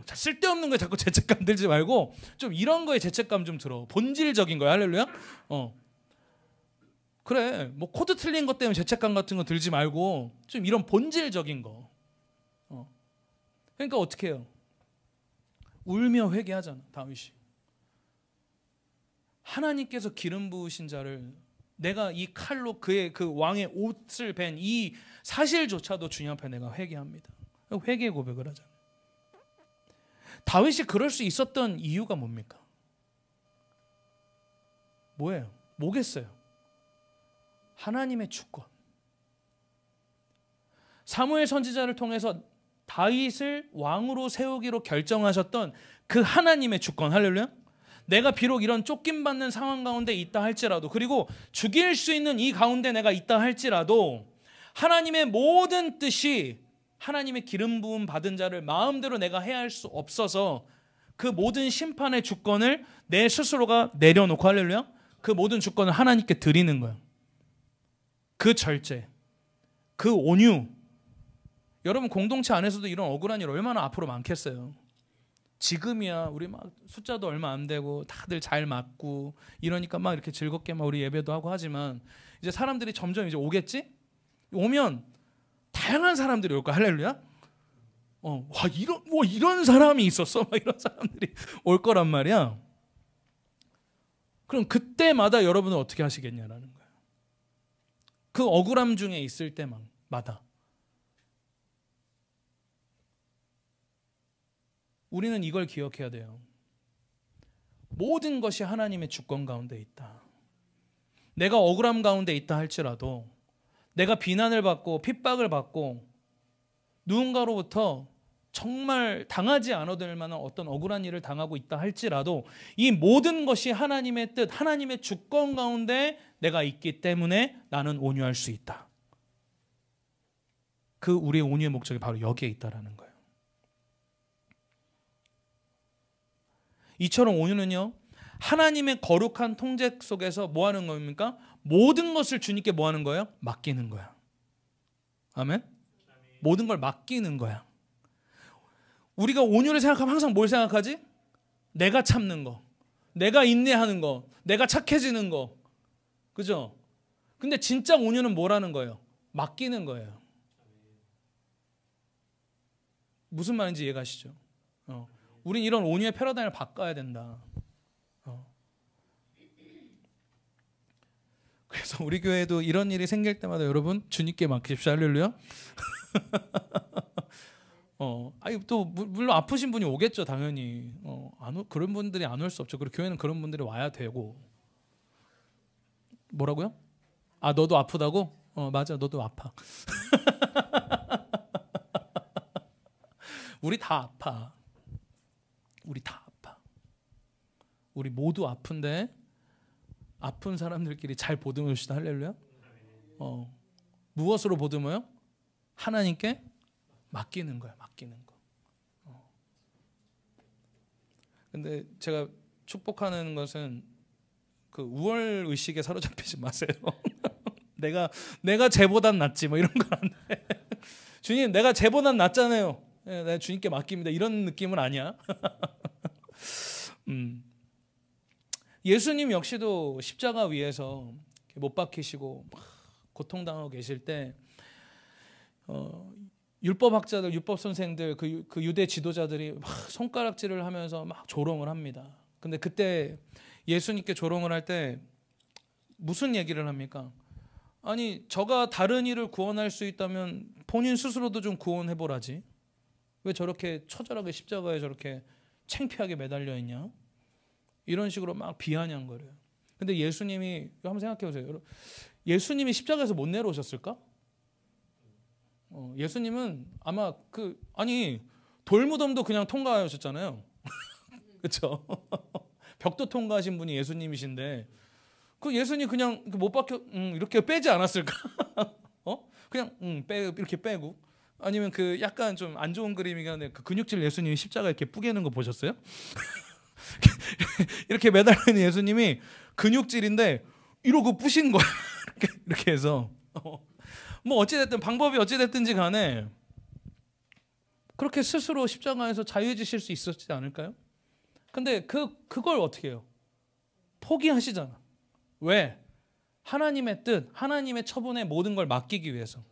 쓸데없는 거에 자꾸 죄책감 들지 말고 좀 이런 거에 죄책감 좀 들어. 본질적인 거야. 할렐루야? 그래, 뭐 코드 틀린 것 때문에 죄책감 같은 거 들지 말고 좀 이런 본질적인 거. 그러니까 어떻게 해요? 울며 회개하잖아, 다윗이. 하나님께서 기름 부으신 자를 내가 이 칼로 그의 그 왕의 옷을 벤 이 사실조차도 주님 앞에 내가 회개합니다. 회개 고백을 하잖아요. 다윗이 그럴 수 있었던 이유가 뭡니까? 뭐예요? 뭐겠어요? 하나님의 주권. 사무엘 선지자를 통해서 다윗을 왕으로 세우기로 결정하셨던 그 하나님의 주권. 할렐루야. 내가 비록 이런 쫓김받는 상황 가운데 있다 할지라도, 그리고 죽일 수 있는 이 가운데 내가 있다 할지라도 하나님의 모든 뜻이 하나님의 기름 부음 받은 자를 마음대로 내가 해야 할 수 없어서 그 모든 심판의 주권을 내 스스로가 내려놓고, 할렐루야, 그 모든 주권을 하나님께 드리는 거예요. 그 절제, 그 온유. 여러분, 공동체 안에서도 이런 억울한 일 얼마나 앞으로 많겠어요. 지금이야 우리 막 숫자도 얼마 안 되고 다들 잘 맞고 이러니까 막 이렇게 즐겁게 막 우리 예배도 하고 하지만 이제 사람들이 점점 이제 오겠지? 오면 다양한 사람들이 올 거야. 할렐루야. 이런 사람이 있었어. 막 이런 사람들이 올 거란 말이야. 그럼 그때마다 여러분은 어떻게 하시겠냐라는 거야. 그 억울함 중에 있을 때마다 우리는 이걸 기억해야 돼요. 모든 것이 하나님의 주권 가운데 있다. 내가 억울함 가운데 있다 할지라도, 내가 비난을 받고 핍박을 받고 누군가로부터 정말 당하지 않아도 될 만한 어떤 억울한 일을 당하고 있다 할지라도 이 모든 것이 하나님의 뜻, 하나님의 주권 가운데 내가 있기 때문에 나는 온유할 수 있다. 그 우리의 온유의 목적이 바로 여기에 있다라는 거예요. 이처럼 온유는요, 하나님의 거룩한 통제 속에서 뭐 하는 겁니까? 모든 것을 주님께 뭐 하는 거예요? 맡기는 거야. 아멘? 모든 걸 맡기는 거야. 우리가 온유를 생각하면 항상 뭘 생각하지? 내가 참는 거, 내가 인내하는 거, 내가 착해지는 거. 그죠? 근데 진짜 온유는 뭐라는 거예요? 맡기는 거예요. 무슨 말인지 이해가시죠? 우린 이런 온유의 패러다임을 바꿔야 된다. 그래서 우리 교회도 이런 일이 생길 때마다 여러분 주님께 맡기십시오. 할렐루야. 아니 또 물론 아프신 분이 오겠죠, 당연히. 그런 분들이 안 올 수 없죠. 그리고 교회는 그런 분들이 와야 되고. 뭐라고요? 아, 너도 아프다고? 맞아, 너도 아파. 우리 다 아파. 우리 다 아파. 우리 모두 아픈데 아픈 사람들끼리 잘 보듬읍시다. 할렐루야. 무엇으로 보듬어요? 하나님께 맡기는 거야. 맡기는 거. 근데 제가 축복하는 것은 그 우월 의식에 사로잡히지 마세요. 내가 쟤보단 낫지 뭐 이런 거 안 돼. 주님, 내가 쟤보단 낫잖아요. 내가 주님께 맡깁니다. 이런 느낌은 아니야. 예수님 역시도 십자가 위에서 못 박히시고 고통당하고 계실 때 율법학자들, 율법 선생들, 그 유대 지도자들이 막 손가락질을 하면서 막 조롱을 합니다. 근데 그때 예수님께 조롱을 할 때 무슨 얘기를 합니까? 아니, 저가 다른 이를 구원할 수 있다면 본인 스스로도 좀 구원해보라지. 왜 저렇게 처절하게 십자가에 저렇게 창피하게 매달려 있냐? 이런 식으로 막 비아냥거려요. 근데 예수님이 한번 생각해 보세요. 예수님이 십자가에서 못 내려오셨을까? 예수님은 아마 돌무덤도 그냥 통과하셨잖아요. 그렇죠? 벽도 통과하신 분이 예수님이신데 그 예수님 그냥 못 박혀 이렇게 빼지 않았을까? 그냥 이렇게 빼고, 아니면 그 약간 좀 안 좋은 그림이긴 한데 그 근육질 예수님이 십자가 이렇게 뿌개는 거 보셨어요? 이렇게 매달리는 예수님이 근육질인데 이러고 뿌신 거야. 이렇게 해서 뭐 어찌됐든 방법이 어찌됐든지 간에 그렇게 스스로 십자가에서 자유해지실 수 있었지 않을까요? 근데 그걸 어떻게 해요? 포기하시잖아. 왜? 하나님의 뜻, 하나님의 처분에 모든 걸 맡기기 위해서.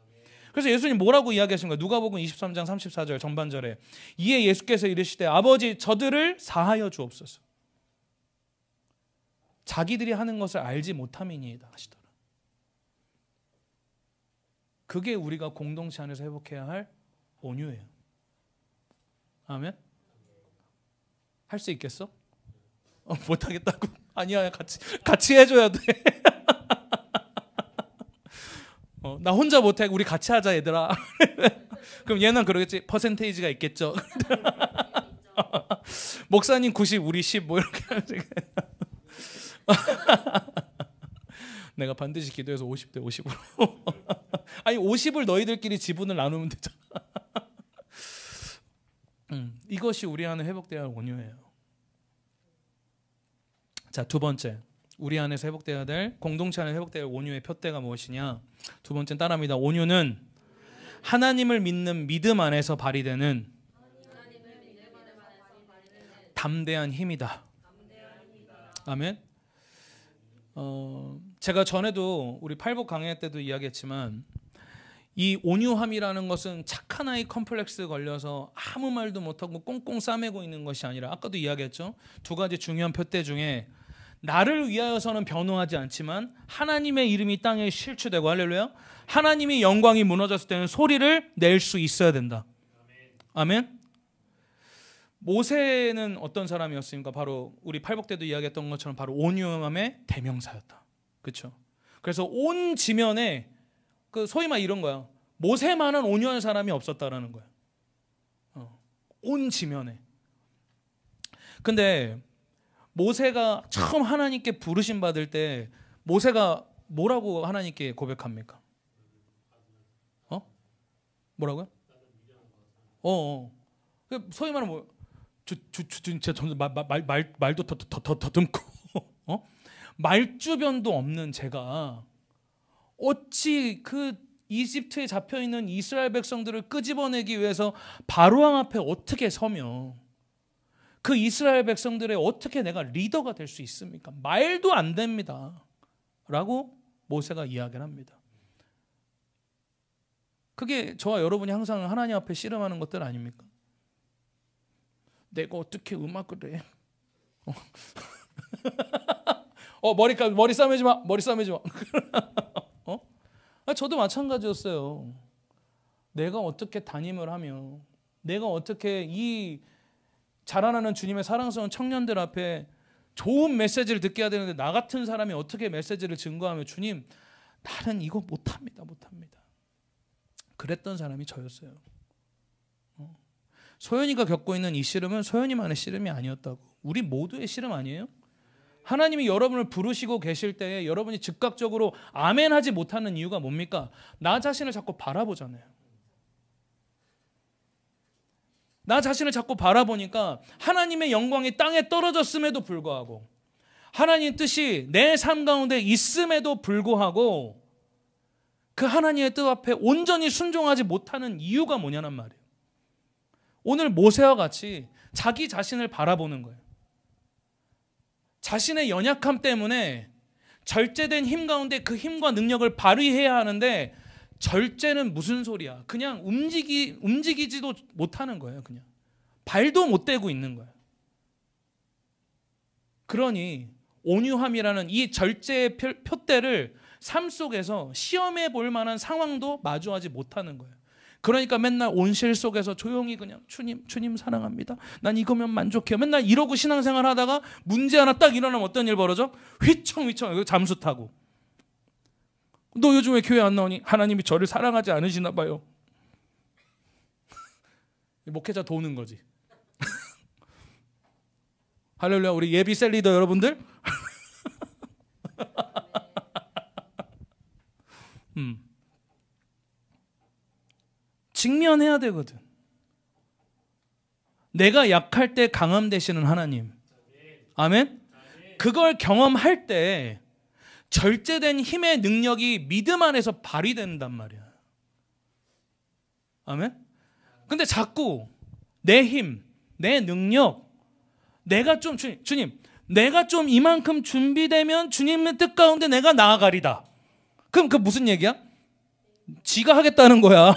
그래서 예수님 뭐라고 이야기하신 거예요? 누가복음 23장 34절 전반절에 이에 예수께서 이르시되 아버지 저들을 사하여 주옵소서. 자기들이 하는 것을 알지 못함이니이다 하시더라. 그게 우리가 공동체 안에서 회복해야 할 온유예요. 아멘? 할 수 있겠어? 못하겠다고? 아니야, 같이 해줘야 돼. 나 혼자 못해. 우리 같이 하자 얘들아. 그럼 얘는 그러겠지. 퍼센테이지가 있겠죠. 목사님 90, 우리 10 뭐 이렇게 하지. 내가 반드시 기도해서 50대 50으로. 아니 50을 너희들끼리 지분을 나누면 되잖아. 이것이 우리 안에 회복되어야 할 온유예요. 자, 두 번째. 우리 안에서 회복되어야 될, 공동체 안에 회복되어야 할 온유의 표대가 무엇이냐? 두 번째는 따라합니다. 온유는 하나님을 믿는 믿음 안에서 발휘되는 담대한 힘이다. 아멘. 제가 전에도 우리 팔복 강의 때도 이야기했지만 이 온유함이라는 것은 착한 아이 컴플렉스 걸려서 아무 말도 못하고 꽁꽁 싸매고 있는 것이 아니라, 아까도 이야기했죠. 두 가지 중요한 표대 중에 나를 위하여서는 변호하지 않지만 하나님의 이름이 땅에 실추되고, 할렐루야, 하나님의 영광이 무너졌을 때는 소리를 낼 수 있어야 된다. 아멘. 모세는 어떤 사람이었습니까? 바로 우리 팔복때도 이야기했던 것처럼 바로 온유함의 대명사였다. 그렇죠? 그래서 온 지면에 그 소위 말 이런 거야. 모세만한 온유한 사람이 없었다라는 거야. 온 지면에. 근데 모세가 처음 하나님께 부르심 받을 때 모세가 뭐라고 하나님께 고백합니까? 뭐라고요? 소위 말하면 뭐 진짜 말도 더듬고 말주변도 없는 제가 어찌 그 이집트에 잡혀 있는 이스라엘 백성들을 끄집어내기 위해서 바로왕 앞에 어떻게 서며 그 이스라엘 백성들의 어떻게 내가 리더가 될 수 있습니까? 말도 안 됩니다. 라고 모세가 이야기를 합니다. 그게 저와 여러분이 항상 하나님 앞에 씨름하는 것들 아닙니까? 내가 어떻게 음악을 해? 머리 싸매지 마. 머리 싸매지 마. 저도 마찬가지였어요. 내가 어떻게 담임을 하며 내가 어떻게 이 자라나는 주님의 사랑스러운 청년들 앞에 좋은 메시지를 듣게 해야 되는데 나 같은 사람이 어떻게 메시지를 증거하며 주님 나는 이거 못합니다. 그랬던 사람이 저였어요. 소연이가 겪고 있는 이 씨름은 소연이만의 씨름이 아니었다고. 우리 모두의 씨름 아니에요? 하나님이 여러분을 부르시고 계실 때에 여러분이 즉각적으로 아멘 하지 못하는 이유가 뭡니까? 나 자신을 자꾸 바라보잖아요. 나 자신을 자꾸 바라보니까 하나님의 영광이 땅에 떨어졌음에도 불구하고 하나님의 뜻이 내 삶 가운데 있음에도 불구하고 그 하나님의 뜻 앞에 온전히 순종하지 못하는 이유가 뭐냐는 말이에요. 오늘 모세와 같이 자기 자신을 바라보는 거예요. 자신의 연약함 때문에 절제된 힘 가운데 그 힘과 능력을 발휘해야 하는데 절제는 무슨 소리야? 그냥 움직이지도 못하는 거예요. 그냥 발도 못 대고 있는 거예요. 그러니 온유함이라는 이 절제의 표대를 삶 속에서 시험해 볼 만한 상황도 마주하지 못하는 거예요. 그러니까 맨날 온실 속에서 조용히 그냥 주님 사랑합니다. 난 이거면 만족해요. 맨날 이러고 신앙생활 하다가 문제 하나 딱 일어나면 어떤 일 벌어져? 휘청휘청 잠수 타고. 너 요즘 왜 교회 안 나오니? 하나님이 저를 사랑하지 않으시나 봐요. 목회자 도는 거지. 할렐루야. 우리 예비 셀리더 여러분들. 직면해야 되거든. 내가 약할 때 강함 되시는 하나님. 아멘. 그걸 경험할 때 절제된 힘의 능력이 믿음 안에서 발휘된단 말이야. 아멘. 근데 자꾸 내 힘, 내 능력, 내가 좀 주님, 내가 좀 이만큼 준비되면 주님의 뜻 가운데 내가 나아가리다. 그럼 그 무슨 얘기야? 지가 하겠다는 거야.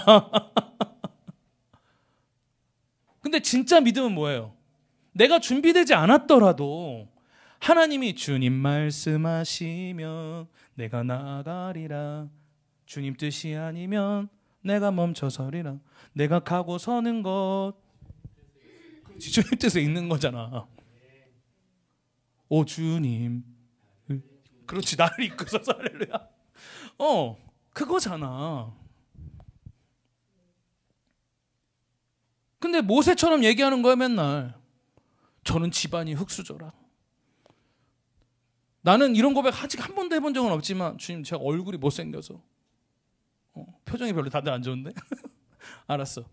근데 진짜 믿음은 뭐예요? 내가 준비되지 않았더라도 하나님이 주님 말씀하시면 내가 나아가리라. 주님 뜻이 아니면 내가 멈춰서리라. 내가 가고 서는 것 주님 뜻에 있는 거잖아. 오 주님. 그렇지. 나를 이끄소서. 할렐루야. 그거잖아. 근데 모세처럼 얘기하는 거야 맨날. 저는 집안이 흙수저라. 나는 이런 고백 아직 한 번도 해본 적은 없지만 주님 제가 얼굴이 못생겨서 표정이 별로 다들 안 좋은데? 알았어.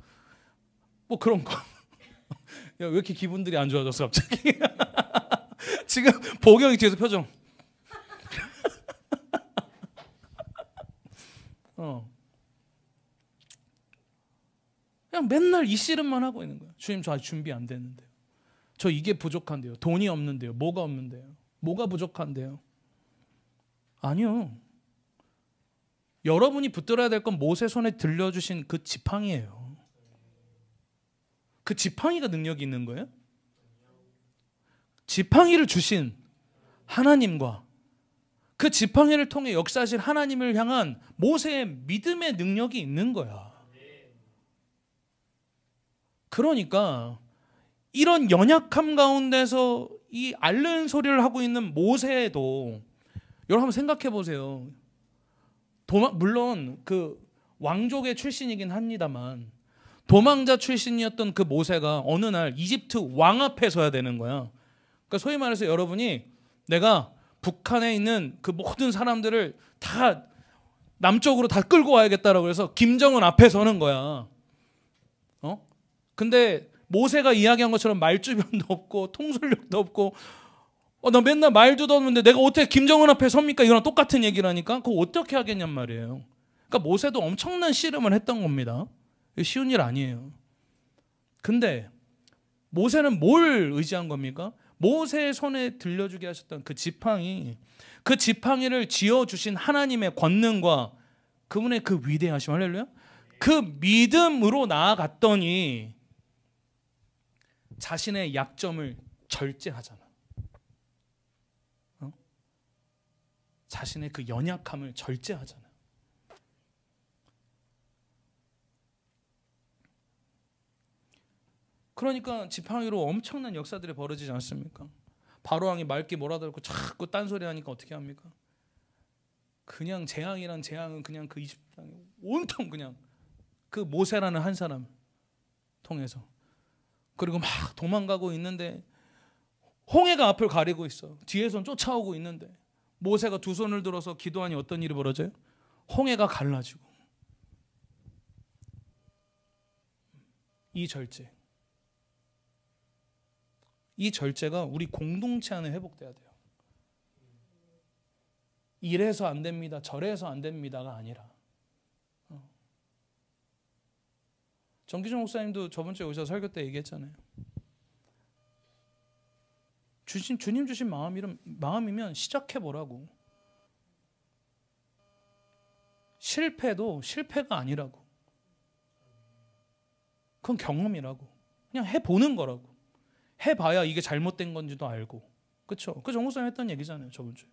뭐 그런 거. 야, 왜 이렇게 기분들이 안 좋아졌어 갑자기? 지금 보경이 뒤에서 표정. 그냥 맨날 이 씨름만 하고 있는 거예요. 주님 저 아직 준비 안 됐는데요. 저 이게 부족한데요. 돈이 없는데요. 뭐가 없는데요. 뭐가 부족한데요. 아니요. 여러분이 붙들어야 될 건 모세 손에 들려주신 그 지팡이에요. 그 지팡이가 능력이 있는 거예요. 지팡이를 주신 하나님과 그 지팡이를 통해 역사하실 하나님을 향한 모세의 믿음의 능력이 있는 거야. 그러니까 이런 연약함 가운데서 이 앓는 소리를 하고 있는 모세도 여러분 한번 생각해 보세요. 물론 그 왕족의 출신이긴 합니다만 도망자 출신이었던 그 모세가 어느 날 이집트 왕 앞에 서야 되는 거야. 그러니까 소위 말해서 여러분이 내가 북한에 있는 그 모든 사람들을 다 남쪽으로 다 끌고 와야겠다라고 해서 김정은 앞에 서는 거야. 근데 모세가 이야기한 것처럼 말주변도 없고 통솔력도 없고 나 맨날 말도 없는데 내가 어떻게 김정은 앞에 섭니까? 이거랑 똑같은 얘기라니까. 그거 어떻게 하겠냔 말이에요. 그러니까 모세도 엄청난 씨름을 했던 겁니다. 쉬운 일 아니에요. 근데 모세는 뭘 의지한 겁니까? 모세의 손에 들려주게 하셨던 그 지팡이를 쥐어주신 하나님의 권능과 그분의 그 위대하심, 할렐루야, 그 믿음으로 나아갔더니 자신의 약점을 절제하잖아. 자신의 그 연약함을 절제하잖아. 그러니까 지팡이로 엄청난 역사들이 벌어지지 않습니까? 바로왕이 맑게 몰아들고 자꾸 딴소리 하니까 어떻게 합니까? 그냥 재앙이란 재앙은 그냥 그 이집트 땅에 온통 그냥 그 모세라는 한 사람 통해서, 그리고 막 도망가고 있는데 홍해가 앞을 가리고 있어. 뒤에선 쫓아오고 있는데 모세가 두 손을 들어서 기도하니 어떤 일이 벌어져요? 홍해가 갈라지고. 이 절제가 우리 공동체 안에 회복돼야 돼요. 이래서 안 됩니다, 저래서 안 됩니다가 아니라. 정기준 목사님도 저번 주에 오셔서 설교 때 얘기했잖아요. 주님 주신 마음이면 시작해보라고. 실패도 실패가 아니라고. 그건 경험이라고. 그냥 해보는 거라고. 해봐야 이게 잘못된 건지도 알고. 그렇죠? 그 정목사님 했던 얘기잖아요, 저번 주에.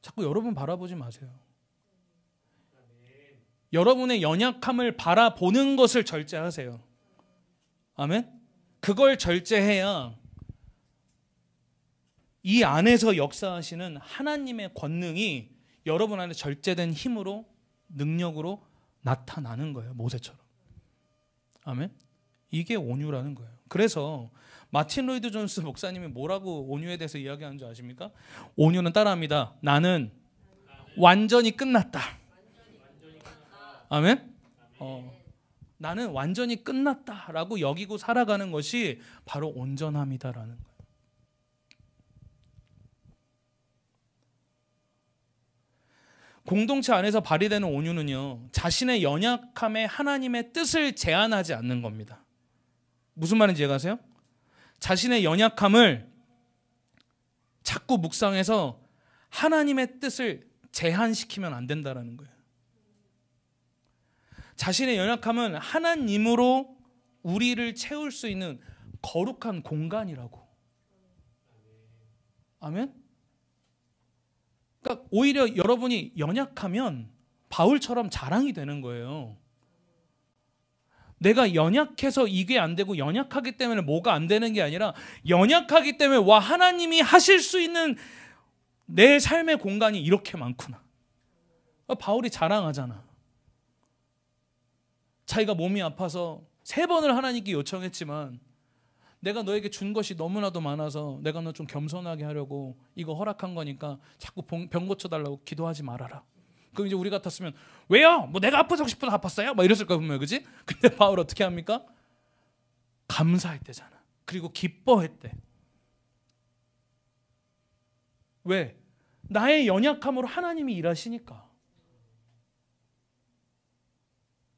자꾸 여러분 바라보지 마세요. 여러분의 연약함을 바라보는 것을 절제하세요. 아멘? 그걸 절제해야 이 안에서 역사하시는 하나님의 권능이 여러분 안에 절제된 힘으로, 능력으로 나타나는 거예요. 모세처럼. 아멘? 이게 온유라는 거예요. 그래서 마틴 로이드 존스 목사님이 뭐라고 온유에 대해서 이야기하는 줄 아십니까? 온유는 따라합니다. 나는 완전히 끝났다. 아멘? 나는 완전히 끝났다라고 여기고 살아가는 것이 바로 온전함이다라는 거예요. 공동체 안에서 발휘되는 온유는요, 자신의 연약함에 하나님의 뜻을 제한하지 않는 겁니다. 무슨 말인지 이해가세요? 자신의 연약함을 자꾸 묵상해서 하나님의 뜻을 제한시키면 안 된다라는 거예요. 자신의 연약함은 하나님으로 우리를 채울 수 있는 거룩한 공간이라고. 아멘? 그러니까 오히려 여러분이 연약하면 바울처럼 자랑이 되는 거예요. 내가 연약해서 이게 안 되고 연약하기 때문에 뭐가 안 되는 게 아니라 연약하기 때문에 와, 하나님이 하실 수 있는 내 삶의 공간이 이렇게 많구나. 바울이 자랑하잖아. 자기가 몸이 아파서 3번을 하나님께 요청했지만 내가 너에게 준 것이 너무나도 많아서 내가 너 좀 겸손하게 하려고 이거 허락한 거니까 자꾸 병 고쳐달라고 기도하지 말아라. 그럼 이제 우리 같았으면 왜요? 뭐 내가 아파서 싶어서 아팠어요? 막 이랬을 거야 분명히, 그지? 근데 바울 어떻게 합니까? 감사했대잖아. 그리고 기뻐했대. 왜? 나의 연약함으로 하나님이 일하시니까.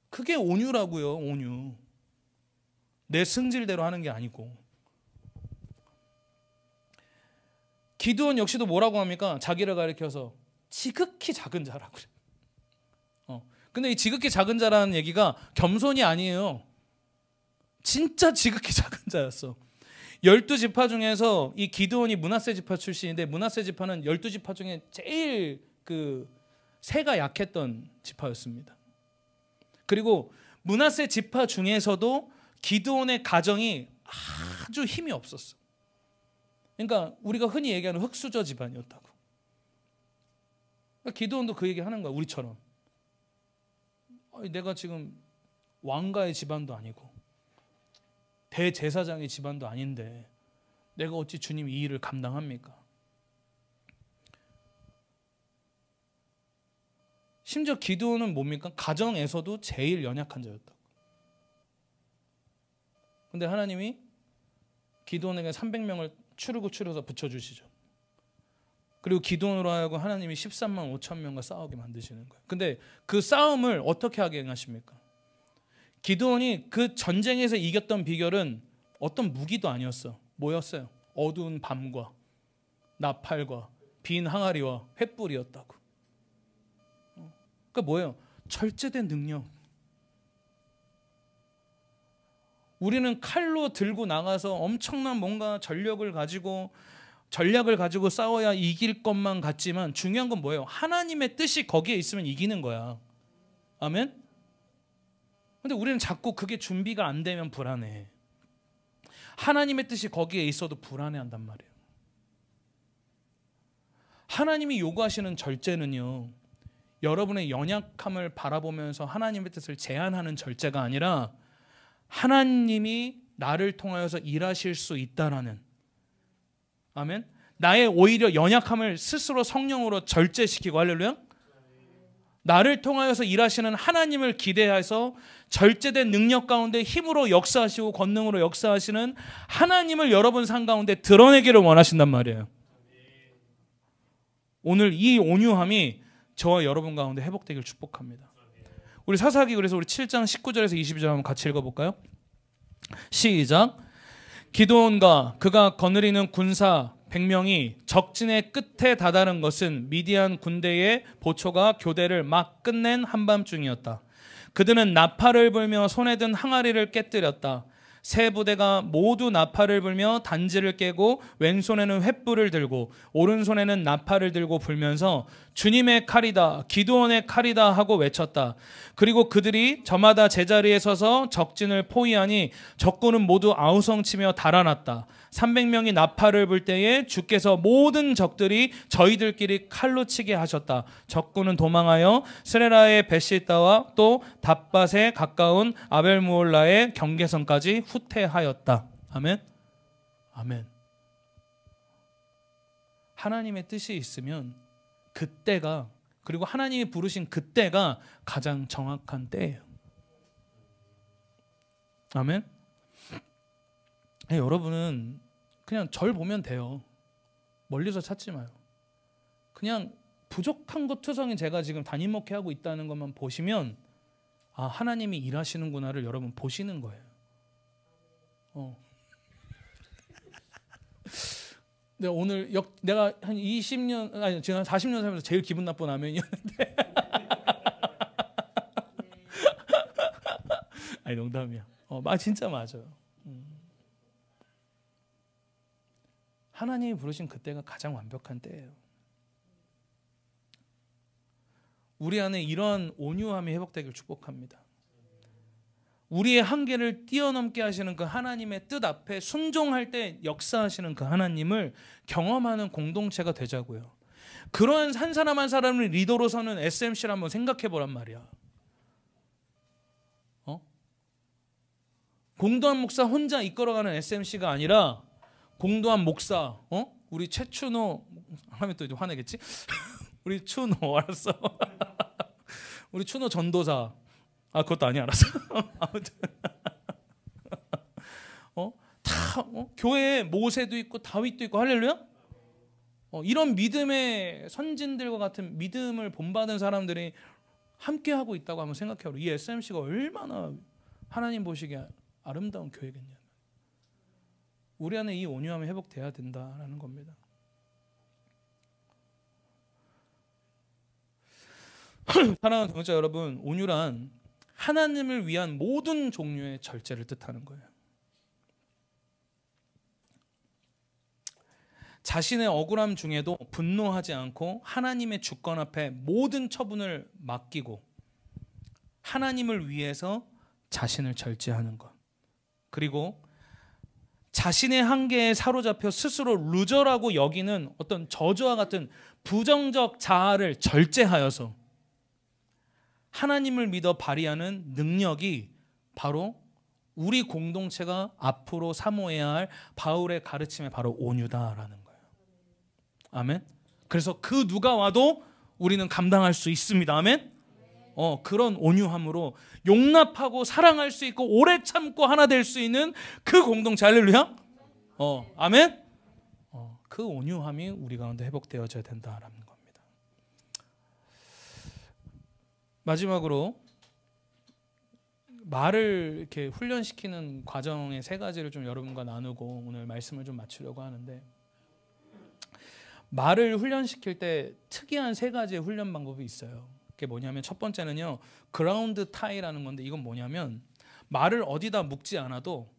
그게 온유라고요. 온유. 내 승질대로 하는 게 아니고. 기드온 역시도 뭐라고 합니까? 자기를 가리켜서 지극히 작은 자라고 그래. 근데 이 지극히 작은 자라는 얘기가 겸손이 아니에요. 진짜 지극히 작은 자였어. 12지파 중에서 이 기드온이 므낫세 지파 출신인데 므낫세 지파는 12지파 중에 제일 그 세가 약했던 지파였습니다. 그리고 므낫세 지파 중에서도 기드온의 가정이 아주 힘이 없었어. 그러니까 우리가 흔히 얘기하는 흙수저 집안이었다고. 그러니까 기드온도 그 얘기하는 거야. 우리처럼. 내가 지금 왕가의 집안도 아니고 대제사장의 집안도 아닌데 내가 어찌 주님 이 일을 감당합니까? 심지어 기드온은 뭡니까? 가정에서도 제일 연약한 자였다고. 근데 하나님이 기드온에게 300명을 추려서 붙여주시죠. 그리고 기드온으로 하여금 하나님이 13만 5천 명과 싸우게 만드시는 거예요. 근데 그 싸움을 어떻게 하게 하십니까? 기드온이 그 전쟁에서 이겼던 비결은 어떤 무기도 아니었어. 뭐였어요? 어두운 밤과 나팔과 빈 항아리와 횃불이었다고. 그러니까 뭐예요? 절제된 능력. 우리는 칼로 들고 나가서 엄청난 뭔가 전략을 가지고 싸워야 이길 것만 같지만 중요한 건 뭐예요? 하나님의 뜻이 거기에 있으면 이기는 거야. 아멘? 근데 우리는 자꾸 그게 준비가 안 되면 불안해. 하나님의 뜻이 거기에 있어도 불안해한단 말이에요. 하나님이 요구하시는 절제는요, 여러분의 연약함을 바라보면서 하나님의 뜻을 제한하는 절제가 아니라 하나님이 나를 통하여서 일하실 수 있다라는, 아멘? 나의 오히려 연약함을 스스로 성령으로 절제시키고, 할렐루야? 나를 통하여서 일하시는 하나님을 기대해서 절제된 능력 가운데 힘으로 역사하시고 권능으로 역사하시는 하나님을 여러분 삶 가운데 드러내기를 원하신단 말이에요. 오늘 이 온유함이 저와 여러분 가운데 회복되길 축복합니다. 우리 사사기 그래서 우리 7장 19절에서 22절 한번 같이 읽어볼까요? 시작. 기드온과 그가 거느리는 군사 100명이 적진의 끝에 다다른 것은 미디안 군대의 보초가 교대를 막 끝낸 한밤중이었다. 그들은 나팔을 불며 손에 든 항아리를 깨뜨렸다. 세 부대가 모두 나팔을 불며 단지를 깨고 왼손에는 횃불을 들고 오른손에는 나팔을 들고 불면서 주님의 칼이다, 기드온의 칼이다 하고 외쳤다. 그리고 그들이 저마다 제자리에 서서 적진을 포위하니 적군은 모두 아우성치며 달아났다. 300명이 나팔을 불 때에 주께서 모든 적들이 저희들끼리 칼로 치게 하셨다. 적군은 도망하여 스레라의 베시다와 또 답밭에 가까운 아벨무올라의 경계선까지 후퇴하였다. 아멘. 아멘. 하나님의 뜻이 있으면 그때가, 그리고 하나님이 부르신 그때가 가장 정확한 때예요. 아멘. 여러분은 그냥 절 보면 돼요. 멀리서 찾지 마요. 그냥 부족한 것 투성이 제가 지금 담임 목회하고 있다는 것만 보시면 아, 하나님이 일하시는구나를 여러분 보시는 거예요. 내가 오늘 내가 한 20년 아니 지금 한 40년 살면서 제일 기분 나쁜 라면이었는데 아니 농담이야. 진짜 맞아요. 하나님이 부르신 그때가 가장 완벽한 때예요. 우리 안에 이러한 온유함이 회복되길 축복합니다. 우리의 한계를 뛰어넘게 하시는 그 하나님의 뜻 앞에 순종할 때 역사하시는 그 하나님을 경험하는 공동체가 되자고요. 그러한 한 사람 한 사람을 리더로 서는 SMC를 한번 생각해 보란 말이야. 공도한 목사 혼자 이끌어가는 SMC가 아니라 공도한 목사, 우리 최춘호 하면 또 이제 화내겠지? 우리 추노 알았어. 우리 추노 전도사. 그것도 아니야, 알았어. 아무튼 교회에 모세도 있고 다윗도 있고 할렐루야. 이런 믿음의 선진들과 같은 믿음을 본받은 사람들이 함께 하고 있다고 한번 생각해보라. 이 SMC가 얼마나 하나님 보시기에 아름다운 교회겠냐. 우리 안에 이 온유함이 회복돼야 된다라는 겁니다. 사랑하는 동역자 여러분, 온유란 하나님을 위한 모든 종류의 절제를 뜻하는 거예요. 자신의 억울함 중에도 분노하지 않고 하나님의 주권 앞에 모든 처분을 맡기고 하나님을 위해서 자신을 절제하는 것. 그리고 자신의 한계에 사로잡혀 스스로 루저라고 여기는 어떤 저주와 같은 부정적 자아를 절제하여서 하나님을 믿어 발휘하는 능력이 바로 우리 공동체가 앞으로 사모해야 할 바울의 가르침의 바로 온유다라는 거예요. 아멘. 그래서 그 누가 와도 우리는 감당할 수 있습니다. 아멘. 그런 온유함으로 용납하고 사랑할 수 있고 오래 참고 하나 될 수 있는 그 공동체. 할렐루야. 아멘. 그 온유함이 우리 가운데 회복되어져야 된다라는 겁니다. 마지막으로 말을 이렇게 훈련시키는 과정의 세 가지를 좀 여러분과 나누고 오늘 말씀을 좀 마치려고 하는데, 말을 훈련시킬 때 특이한 세 가지의 훈련 방법이 있어요. 그게 뭐냐면 첫 번째는요, 그라운드 타이라는 건데, 이건 뭐냐면 말을 어디다 묶지 않아도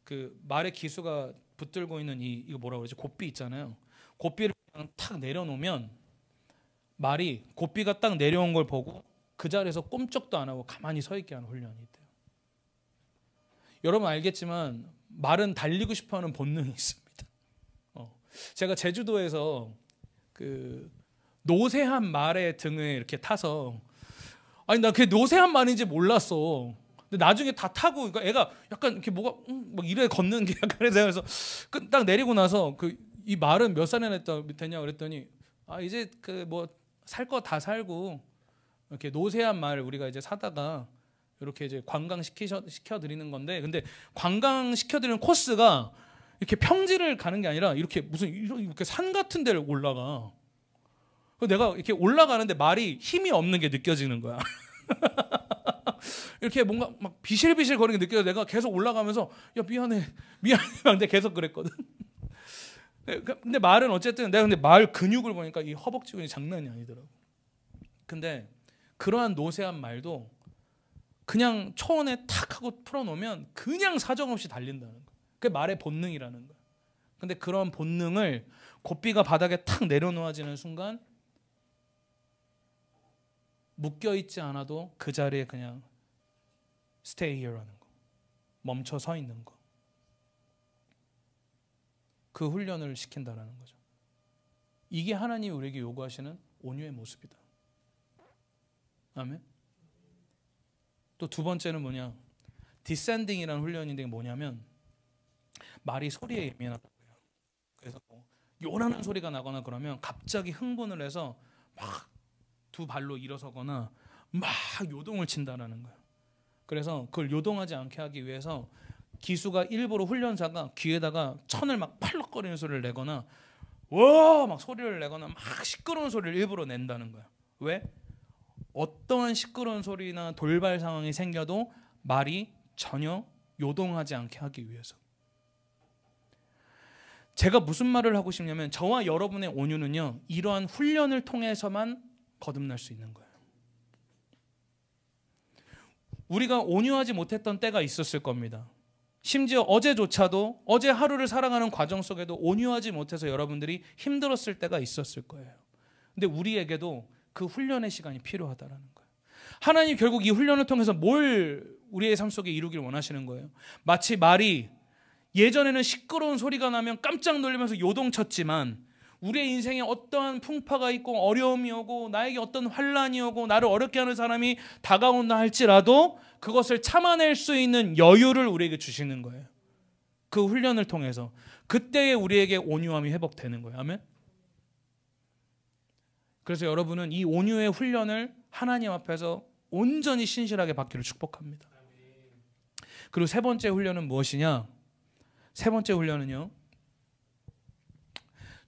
그 말의 기수가 붙들고 있는 이거 뭐라고 그러지? 고삐 있잖아요. 고삐를 그냥 탁 내려놓으면 말이 고삐가 딱 내려온 걸 보고 그 자리에서 꼼짝도 안 하고 가만히 서 있게 하는 훈련이 돼요. 여러분 알겠지만 말은 달리고 싶어하는 본능이 있습니다. 제가 제주도에서 그 노쇠한 말의 등에 이렇게 타서, 아니 나 그게 노쇠한 말인지 몰랐어. 근데 나중에 다 타고, 그러니까 애가 약간 이렇게 뭐가 막 이래 걷는 게 약간 그래서 딱 내리고 나서 이 말은 몇 살이나 됐냐 그랬더니 이제 그 뭐 살 거 다 살고 이렇게 노쇠한 말 우리가 이제 사다가 이렇게 이제 관광 시켜 드리는 건데, 근데 관광 시켜 드리는 코스가 이렇게 평지를 가는 게 아니라 이렇게 무슨 이렇게 산 같은 데를 올라가. 내가 이렇게 올라가는데 말이 힘이 없는 게 느껴지는 거야. 이렇게 뭔가 막 비실비실 거리는 게 느껴져. 내가 계속 올라가면서 야 미안해 근데 계속 그랬거든. 근데 말은 어쨌든 내가 근데 말 근육을 보니까 이 허벅지 근육이 장난이 아니더라고. 근데 그러한 노쇠한 말도 그냥 초원에 탁 하고 풀어놓으면 그냥 사정없이 달린다는 거야. 그게 말의 본능이라는 거야. 근데 그런 본능을 고삐가 바닥에 탁 내려놓아지는 순간 묶여있지 않아도 그 자리에 그냥 stay here라는 거, 멈춰 서 있는 거, 그 훈련을 시킨다라는 거죠. 이게 하나님이 우리에게 요구하시는 온유의 모습이다. 아멘. 또 두 번째는 뭐냐, 디센딩이라는 훈련인데 뭐냐면 말이 소리에 예민하다고요. 그래서 요란한 소리가 나거나 그러면 갑자기 흥분을 해서 막 두 발로 일어서거나 막 요동을 친다라는 거예요. 그래서 그걸 요동하지 않게 하기 위해서 기수가 일부러 훈련사가 귀에다가 천을 막 팔럭거리는 소리를 내거나 와 막 소리를 내거나 막 시끄러운 소리를 일부러 낸다는 거예요. 왜? 어떠한 시끄러운 소리나 돌발 상황이 생겨도 말이 전혀 요동하지 않게 하기 위해서. 제가 무슨 말을 하고 싶냐면 저와 여러분의 온유는요, 이러한 훈련을 통해서만 거듭날 수 있는 거예요. 우리가 온유하지 못했던 때가 있었을 겁니다. 심지어 어제조차도, 어제 하루를 살아가는 과정 속에도 온유하지 못해서 여러분들이 힘들었을 때가 있었을 거예요. 근데 우리에게도 그 훈련의 시간이 필요하다는 거예요. 하나님 결국 이 훈련을 통해서 뭘 우리의 삶 속에 이루길 원하시는 거예요. 마치 말이 예전에는 시끄러운 소리가 나면 깜짝 놀라면서 요동쳤지만 우리의 인생에 어떠한 풍파가 있고 어려움이 오고 나에게 어떤 환난이 오고 나를 어렵게 하는 사람이 다가온다 할지라도 그것을 참아낼 수 있는 여유를 우리에게 주시는 거예요. 그 훈련을 통해서 그때에 우리에게 온유함이 회복되는 거예요. 아멘. 그래서 여러분은 이 온유의 훈련을 하나님 앞에서 온전히 신실하게 받기를 축복합니다. 그리고 세 번째 훈련은 무엇이냐? 세 번째 훈련은요,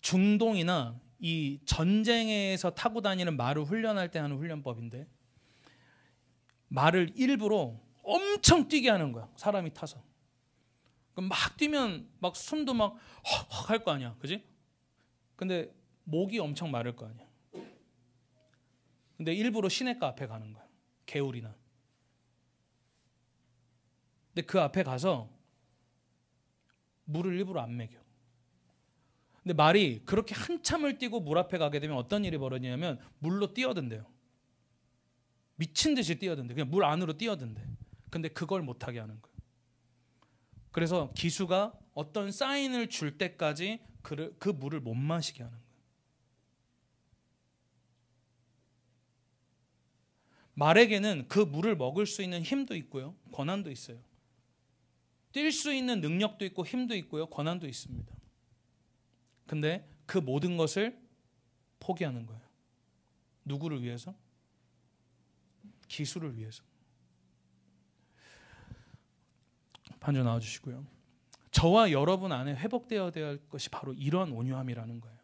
중동이나 이 전쟁에서 타고 다니는 말을 훈련할 때 하는 훈련법인데, 말을 일부러 엄청 뛰게 하는 거야. 사람이 타서. 그럼 막 뛰면 막 숨도 막 헉헉 할 거 아니야, 그지? 근데 목이 엄청 마를 거 아니야. 근데 일부러 시냇가 앞에 가는 거야. 개울이나. 근데 그 앞에 가서 물을 일부러 안 먹여. 근데 말이 그렇게 한참을 뛰고 물 앞에 가게 되면 어떤 일이 벌어지냐면 물로 뛰어든대요. 미친 듯이 뛰어든대. 그냥 물 안으로 뛰어든대. 근데 그걸 못하게 하는 거예요. 그래서 기수가 어떤 사인을 줄 때까지 그 물을 못 마시게 하는 거예요. 말에게는 그 물을 먹을 수 있는 힘도 있고요, 권한도 있어요. 뛸 수 있는 능력도 있고 힘도 있고요, 권한도 있습니다. 근데 그 모든 것을 포기하는 거예요. 누구를 위해서? 기수를 위해서. 반주 나와주시고요. 저와 여러분 안에 회복되어야 될 것이 바로 이러한 온유함이라는 거예요.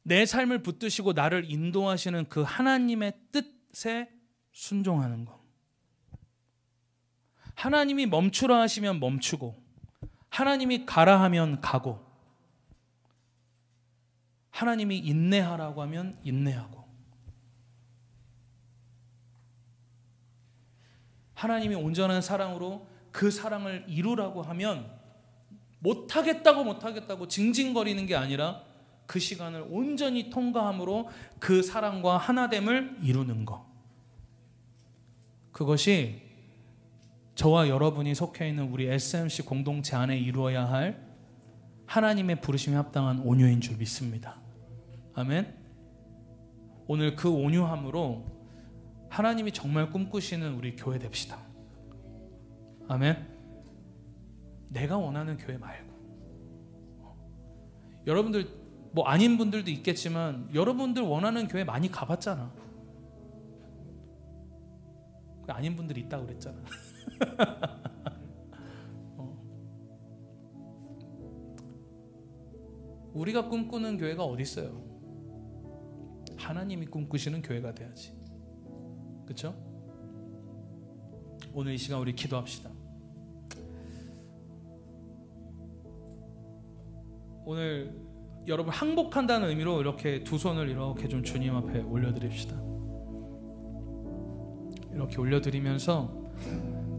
내 삶을 붙드시고 나를 인도하시는 그 하나님의 뜻에 순종하는 것. 하나님이 멈추라 하시면 멈추고, 하나님이 가라 하면 가고, 하나님이 인내하라고 하면 인내하고, 하나님이 온전한 사랑으로 그 사랑을 이루라고 하면 못하겠다고 징징거리는 게 아니라 그 시간을 온전히 통과함으로 그 사랑과 하나됨을 이루는 것. 그것이 저와 여러분이 속해 있는 우리 SMC 공동체 안에 이루어야 할 하나님의 부르심에 합당한 온유인 줄 믿습니다. 아멘. 오늘 그 온유함으로 하나님이 정말 꿈꾸시는 우리 교회 됩시다. 아멘. 내가 원하는 교회 말고. 여러분들 뭐 아닌 분들도 있겠지만 여러분들 원하는 교회 많이 가봤잖아. 아닌 분들이 있다고 그랬잖아. 우리가 꿈꾸는 교회가 어디 있어요? 하나님이 꿈꾸시는 교회가 돼야지. 그렇죠? 오늘 이 시간 우리 기도합시다. 오늘 여러분 항복한다는 의미로 이렇게 두 손을 이렇게 좀 주님 앞에 올려드립시다. 이렇게 올려드리면서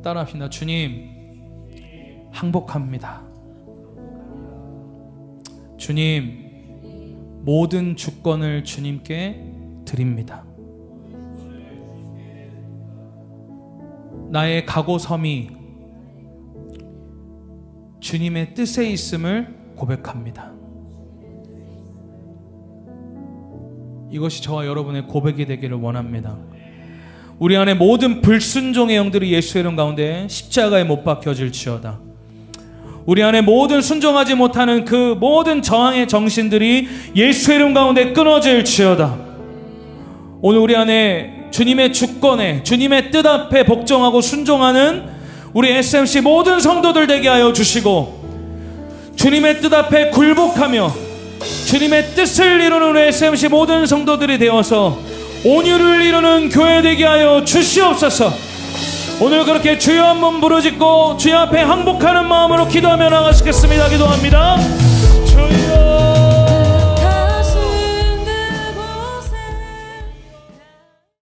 따라합시다. 주님, 항복합니다. 주님, 모든 주권을 주님께 드립니다. 나의 각오섬이 주님의 뜻에 있음을 고백합니다. 이것이 저와 여러분의 고백이 되기를 원합니다. 우리 안에 모든 불순종의 영들이 예수의 이름 가운데 십자가에 못 박혀질지어다. 우리 안에 모든 순종하지 못하는 그 모든 저항의 정신들이 예수의 이름 가운데 끊어질지어다. 오늘 우리 안에 주님의 주권에, 주님의 뜻 앞에 복종하고 순종하는 우리 SMC 모든 성도들 되게 하여 주시고, 주님의 뜻 앞에 굴복하며 주님의 뜻을 이루는 우리 SMC 모든 성도들이 되어서 온유를 이루는 교회 되게 하여 주시옵소서. 오늘 그렇게 주여 한번 부르짖고 주여 앞에 항복하는 마음으로 기도하며 나가시겠습니다. 기도합니다.